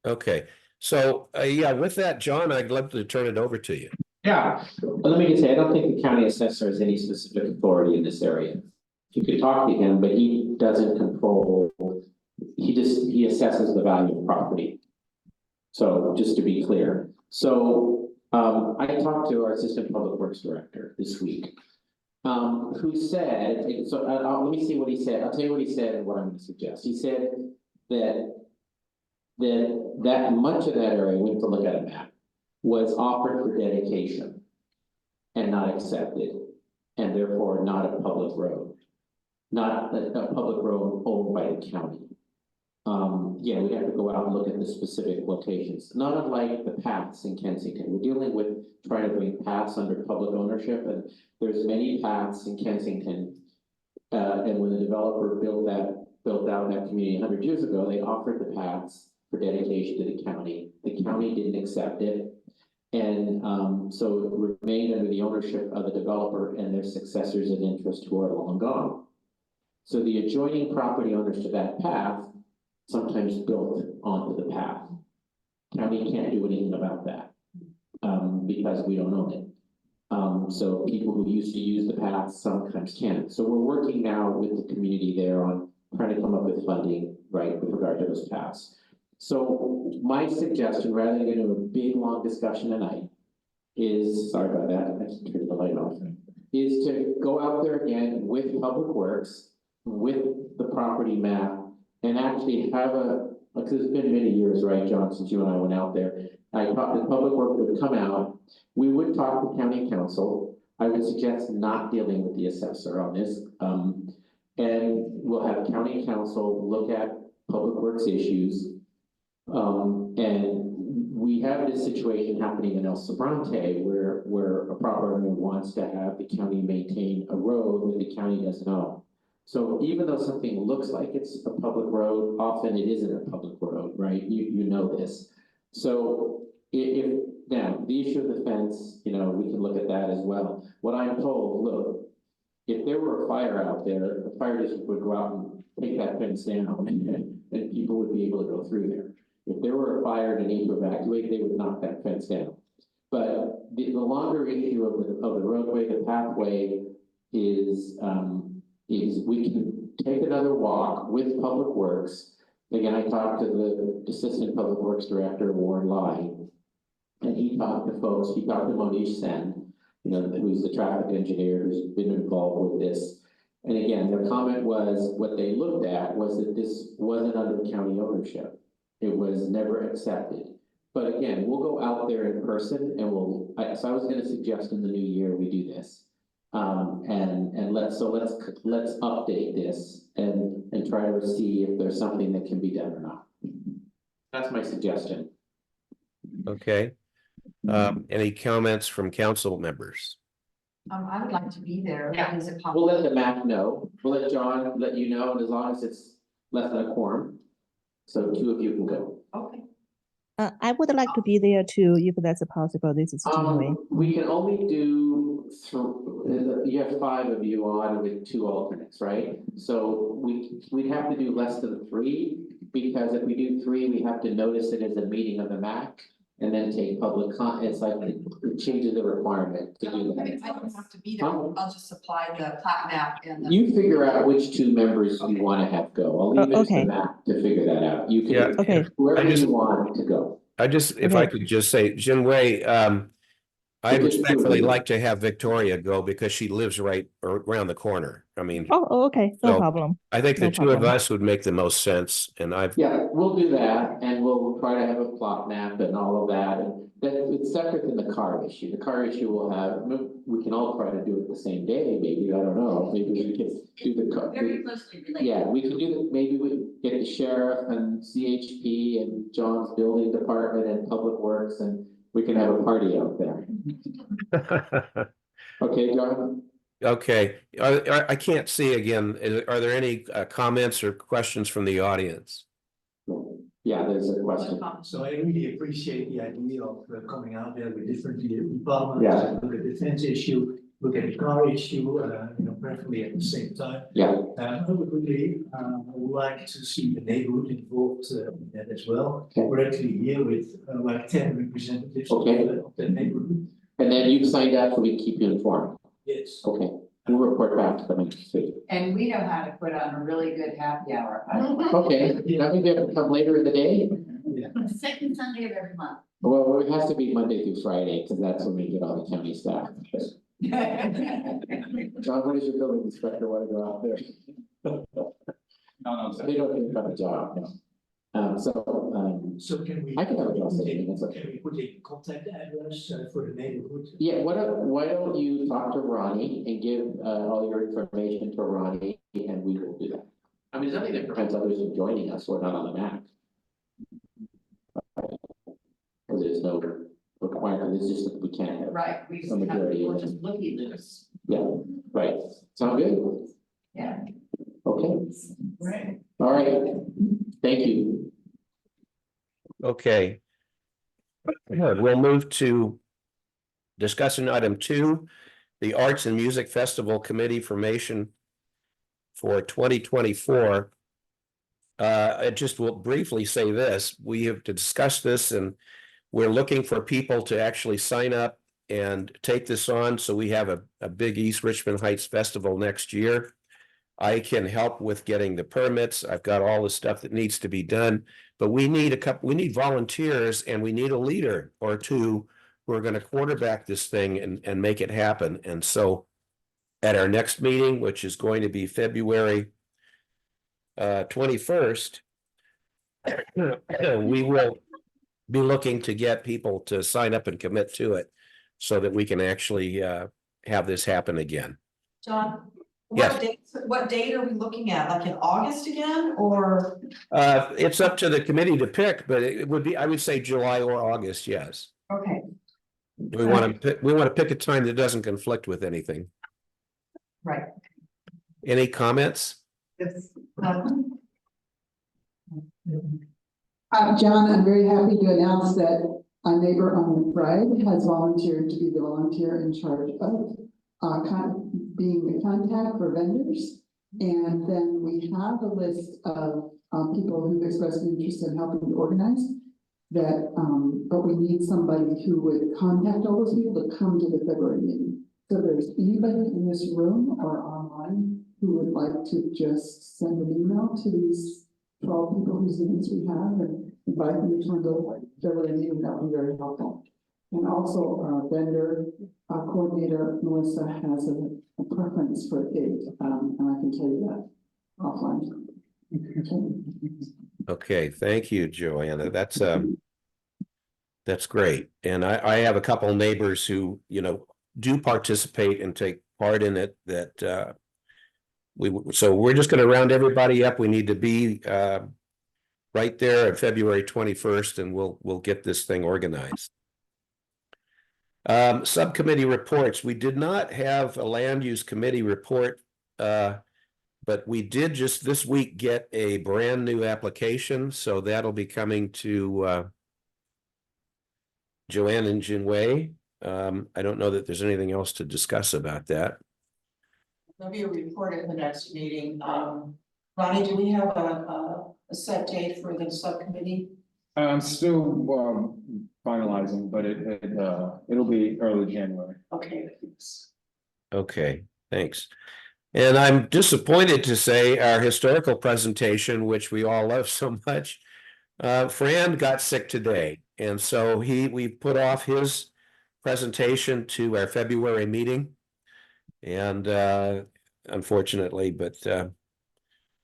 Speaker 1: Okay, so yeah, with that, John, I'd love to turn it over to you.
Speaker 7: Yeah, but let me just say, I don't think the county assessor has any specific authority in this area. You could talk to him, but he doesn't control, he assesses the value of property. So just to be clear, so I talked to our assistant public works director this week, who said, so let me see what he said. I'll tell you what he said and what I'm going to suggest. He said that much of that area, we have to look at a map, was offered for dedication and not accepted, and therefore not a public road, not a public road owned by the county. Yeah, we have to go out and look at the specific locations, not unlike the paths in Kensington. We're dealing with trying to bring paths under public ownership, and there's many paths in Kensington. And when the developer built out that community 100 years ago, they offered the paths for dedication to the county. The county didn't accept it. And so it remained under the ownership of the developer and their successors in interest who are long gone. So the adjoining property owners to that path sometimes built onto the path. County can't do anything about that because we don't own it. So people who used to use the path sometimes can't. So we're working now with the community there on trying to come up with funding, right, with regard to those paths. So my suggestion, rather than getting into a big, long discussion tonight, is, sorry about that, I just turned the light off, is to go out there again with Public Works, with the property map, and actually have because it's been many years, right, John, since you and I went out there. I thought the Public Works would come out, we would talk to county council. I would suggest not dealing with the assessor on this, and we'll have county council look at Public Works issues. And we have this situation happening in El Sobrante where a property owner wants to have the county maintain a road that the county doesn't own. So even though something looks like it's a public road, often it isn't a public road, right? You know this. So if now the issue of the fence, we can look at that as well. What I'm told, look, if there were a fire out there, the fire district would go out and take that fence down and people would be able to go through there. If there were a fire and need to evacuate, they would knock that fence down. But the longer issue of the roadway, the pathway is we can take another walk with Public Works. Again, I talked to the Assistant Public Works Director, Warren Lai, and he talked to folks, he talked to Monish Sen, who's the traffic engineer who's been involved with this. And again, their comment was, what they looked at was that this wasn't under county ownership. It was never accepted. But again, we'll go out there in person and so I was gonna suggest in the new year we do this. And let's update this and try to see if there's something that can be done or not. That's my suggestion.
Speaker 1: Okay. Any comments from council members?
Speaker 18: I would like to be there.
Speaker 7: Yeah.
Speaker 18: Is it
Speaker 7: We'll
Speaker 18: possible?
Speaker 7: let the MAC know. We'll let John let you know, and as long as it's less than a quorum. So 2 of you can go.
Speaker 18: Okay.
Speaker 3: I would like to be there too, if that's possible. This is Jinwei.
Speaker 7: We can only do you have 5 of you on with 2 alternates, right? So we'd have to do less than 3, because if we do 3, we have to notice it as a meeting of the MAC and then take public it's like it changes the requirement to do that.
Speaker 18: I don't have to be there. I'll just supply the plat map and the.
Speaker 7: You figure out which 2 members you want to have go. I'll leave it to the MAC to figure that out. You can, whoever you want to go.
Speaker 1: If I could just say, Jinwei, I'd respectfully like to have Victoria go because she lives right around the corner. I mean.
Speaker 3: Oh, okay, no problem.
Speaker 1: I think the 2 of us would make the most sense, and
Speaker 7: Yeah, we'll do that, and we'll try to have a plot map and all of that, and then it's separate than the car issue. The car issue will have, we can all try to do it the same day, maybe, I don't know, maybe we can do the car.
Speaker 5: Very closely related.
Speaker 7: Yeah, we can do maybe we get the sheriff and CHP and John's building department and public works, and we can have a party out there. Okay, John?
Speaker 1: Okay, I can't see again. Are there any comments or questions from the audience?
Speaker 7: Yeah, there's a question.
Speaker 20: So I really appreciate the idea of coming out there with different departments.
Speaker 7: Yeah.
Speaker 20: Look at the fence issue, look at the car issue, preferably at the same time.
Speaker 7: Yeah.
Speaker 20: I would really like to see the neighborhood involved in that as well. We're actually here with like 10 representatives of the neighborhood.
Speaker 7: And then you've signed up so we can keep you informed.
Speaker 20: Yes.
Speaker 7: Okay, we'll report back to them next week.
Speaker 21: And we know how to put on a really good happy hour.
Speaker 7: Okay, I think they have to come later in the day.
Speaker 5: The second Sunday of every month.
Speaker 7: Well, it has to be Monday through Friday, because that's when we get all the county staff. John, what does your building inspector want to go out there? No, they don't have a job, no.
Speaker 20: So can we?
Speaker 7: I can have a job saying that's
Speaker 20: Can
Speaker 7: okay.
Speaker 20: we put a contact address for the neighborhood?
Speaker 7: Yeah, why don't you talk to Ronnie and give all your information to Ronnie, and we will do that. I mean, there's nothing that prevents others from joining us, we're not on the map. There's no requirement, it's just that we can't have.
Speaker 21: Right, we
Speaker 7: a
Speaker 21: just have,
Speaker 7: majority of
Speaker 21: we're
Speaker 7: them.
Speaker 21: just looky loose.
Speaker 7: Yeah, right, sound good?
Speaker 21: Yeah.
Speaker 7: Okay,
Speaker 21: Right.
Speaker 7: all right, thank you.
Speaker 1: Okay. Good. We'll move to discussion item 2, the Arts and Music Festival Committee formation for 2024. I just will briefly say this, we have discussed this and we're looking for people to actually sign up and take this on, so we have a big East Richmond Heights Festival next year. I can help with getting the permits. I've got all the stuff that needs to be done, but we need we need volunteers, and we need a leader or 2 who are going to quarterback this thing and make it happen. And so at our next meeting, which is going to be February 21st, we will be looking to get people to sign up and commit to it so that we can actually have this happen again.
Speaker 2: John?
Speaker 1: Yes.
Speaker 2: What date are we looking at? Like in August again, or?
Speaker 1: It's up to the committee to pick, but it would be, I would say July or August, yes.
Speaker 2: Okay.
Speaker 1: We want to pick a time that doesn't conflict with anything.
Speaker 2: Right.
Speaker 1: Any comments?
Speaker 2: Yes.
Speaker 19: John, I'm very happy to announce that a neighbor on McBride has volunteered to be the volunteer in charge of being the contact for vendors. And then we have a list of people who've expressed interest in helping to organize that, but we need somebody who would contact all those people to come to the February meeting. So if there's anybody in this room or online who would like to just send an email to these 12 people whose names we have and invite them to come to the February meeting, that would be very helpful. And also our vendor coordinator, Melissa, has a preference for a date, and I can tell you that offline.
Speaker 1: Okay, thank you, Joanna. That's great. And I have a couple neighbors who, do participate and take part in it that so we're just going to round everybody up. We need to be right there on February 21st, and we'll get this thing organized. Subcommittee reports. We did not have a land use committee report, but we did just this week get a brand new application, so that'll be coming to Joanne and Jinwei. I don't know that there's anything else to discuss about that.
Speaker 2: There'll be a report at the next meeting. Ronnie, do we have a set date for the subcommittee?
Speaker 4: I'm still finalizing, but it'll be early January.
Speaker 2: Okay, thanks.
Speaker 1: Okay, thanks. And I'm disappointed to say our historical presentation, which we all love so much, Fran got sick today. And so we put off his presentation to our February meeting. And unfortunately, but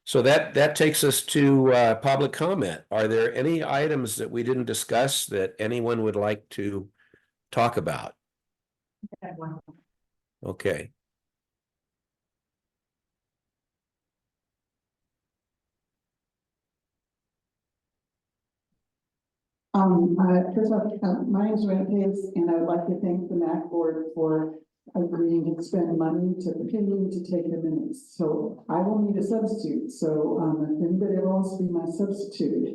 Speaker 1: so that takes us to public comment. Are there any items that we didn't discuss that anyone would like to talk about? Okay.
Speaker 19: First of all, my name is Joanna Pace, and I would like to thank the MAC board for agreeing to spend money to continue to take the minutes. So I will need a substitute. So if anybody ever wants to be my substitute,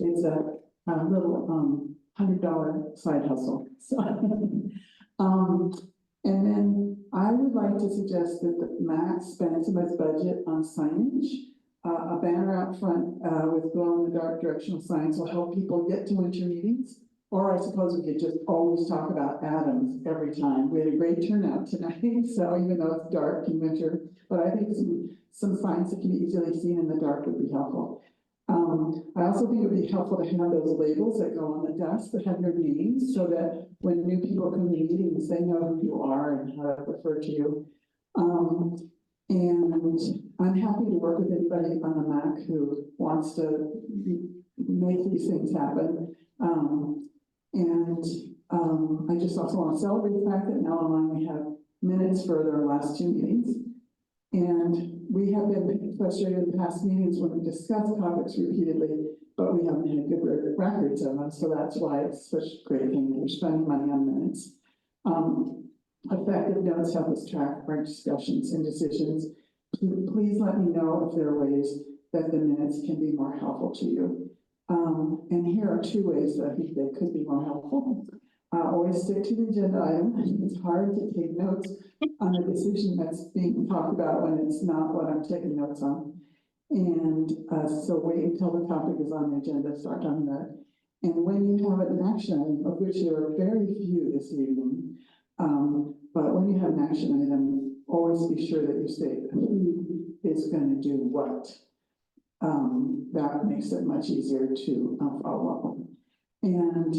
Speaker 19: it's a little $100 side hustle. So, and then I would like to suggest that the MAC spends some of its budget on signage. A banner out front with glow-in-the-dark directional signs will help people get to winter meetings. Or I suppose we could just always talk about Adams every time. We had a great turnout tonight, so even though it's dark in winter, but I think some signs that can be easily seen in the dark would be helpful. I also think it would be helpful to have those labels that go on the desk that have your names so that when new people come to meetings, they know who you are and how to refer to you. And I'm happy to work with anybody on the MAC who wants to make these things happen. I just also want to celebrate the fact that now online we have minutes for their last two meetings. And we have been frustrated in past meetings when we discuss topics repeatedly, but we haven't had good records of them. So that's why it's such a great thing that we're spending money on minutes. Effective notes help us track our discussions and decisions. Please let me know if there are ways that the minutes can be more helpful to you. And here are two ways that I think they could be more helpful. Always stick to the agenda item. It's hard to take notes on a decision that's being talked about when it's not what I'm taking notes on. And so wait until the topic is on the agenda, start talking about it. And when you have an action item, of which there are very few this evening, but when you have an action item, always be sure that you state who is going to do what. That makes it much easier to follow up on. And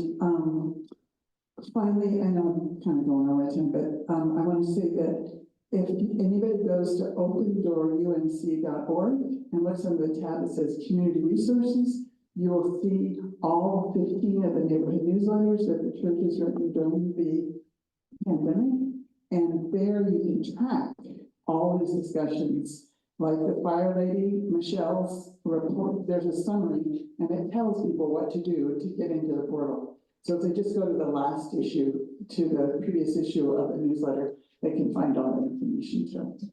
Speaker 19: finally, I know I'm kind of going over time, but I want to say that if anybody goes to opendoorumc.org and looks under the tab that says community resources, you will see all 15 of the neighborhood newsletters that the church is written during the pandemic. And there you can track all these discussions. Like the fire lady, Michelle's report, there's a summary and it tells people what to do to get into the portal. So if they just go to the last issue, to the previous issue of the newsletter, they can find all the information too.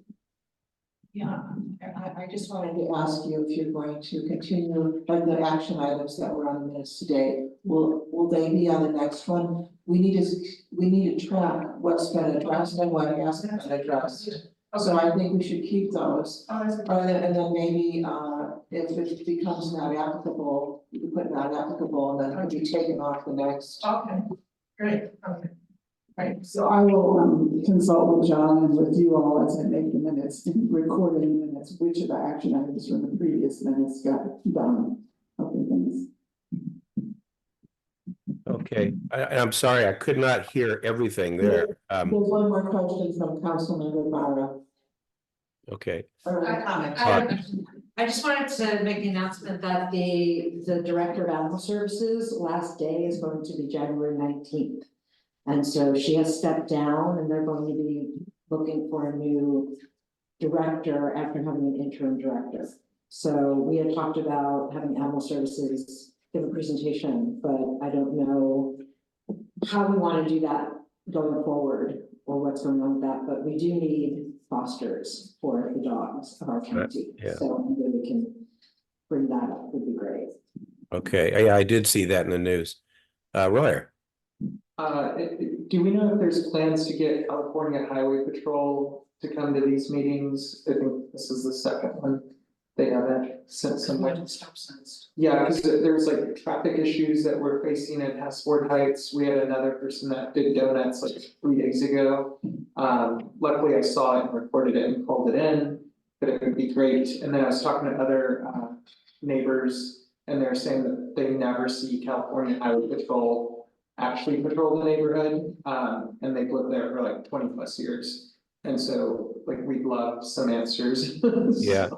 Speaker 2: Yeah, I just wanted to ask you if you're going to continue, like the action items that were on the minutes today, will they be on the next one? We need to track what's been addressed and what hasn't been addressed. So I think we should keep those. And then maybe if it becomes not applicable, you can put not applicable and then it can be taken off the next.
Speaker 12: Okay, great, okay. Right.
Speaker 19: So I will consult with John and with you all as I make the minutes and record in the minutes which of the action items from the previous minutes got done. Okay, thanks.
Speaker 1: Okay, I'm sorry, I could not hear everything there.
Speaker 2: There's one more question from Councilmember Mara.
Speaker 1: Okay.
Speaker 2: Or a comment.
Speaker 8: I just wanted to make the announcement that the Director of Animal Services last day is going to be January 19th. And so she has stepped down and they're going to be looking for a new director after having an interim director. So we had talked about having Animal Services give a presentation, but I don't know how we want to do that going forward or what's going on with that, but we do need fosters for the dogs of our county.
Speaker 1: Yeah.
Speaker 8: So maybe we can bring that up, would be great.
Speaker 1: Okay, yeah, I did see that in the news. Royer.
Speaker 4: Do we know if there's plans to get California Highway Patrol to come to these meetings? I think this is the second one. They haven't sent someone.
Speaker 2: Stop signs.
Speaker 4: Yeah, because there's like traffic issues that we're facing at Hesford Heights. We had another person that did donuts like 3 days ago. Luckily I saw it and recorded it and called it in, but it would be great. And then I was talking to other neighbors and they're saying that they never see California Highway Patrol actually patrol the neighborhood. And they've lived there for like 20+ years. And so like we'd love some answers.
Speaker 1: Yeah.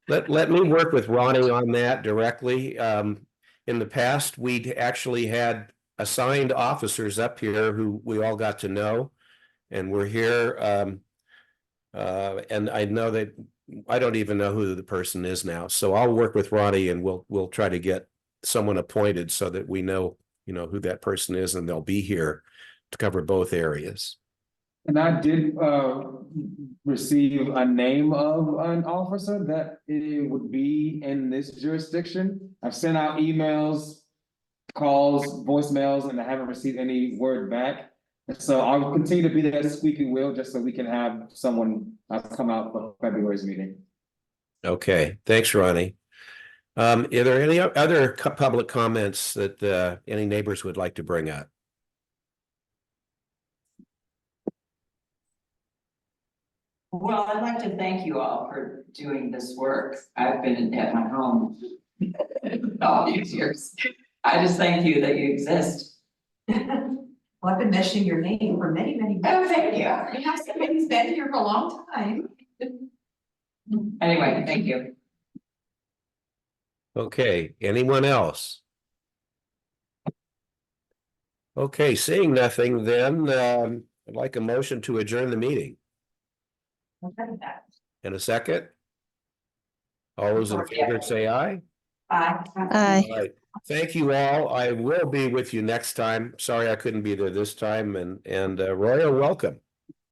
Speaker 1: Let me work with Ronnie on that directly. In the past, we'd actually had assigned officers up here who we all got to know. And we're here. And I know that I don't even know who the person is now. So I'll work with Ronnie and we'll try to get someone appointed so that we know, who that person is and they'll be here to cover both areas.
Speaker 4: And I did receive a name of an officer that it would be in this jurisdiction. I've sent out emails, calls, voicemails, and I haven't received any word back. And so I'll continue to be that squeaky wheel just so we can have someone come out for February's meeting.
Speaker 1: Okay, thanks, Ronnie. Are there any other public comments that any neighbors would like to bring up?
Speaker 21: Well, I'd like to thank you all for doing this work. I've been at my home all these years. I just thank you that you exist.
Speaker 2: Well, I've been mentioning your name for many, many years.
Speaker 21: Oh, thank you. You have somebody's been here for a long time. Anyway, thank you.
Speaker 1: Okay, anyone else? Okay, seeing nothing then, I'd like a motion to adjourn the meeting. In a second? All those in favor say aye.
Speaker 2: Aye.
Speaker 3: Aye.
Speaker 1: All right. Thank you all. I will be with you next time. Sorry I couldn't be there this time. And Roya, welcome.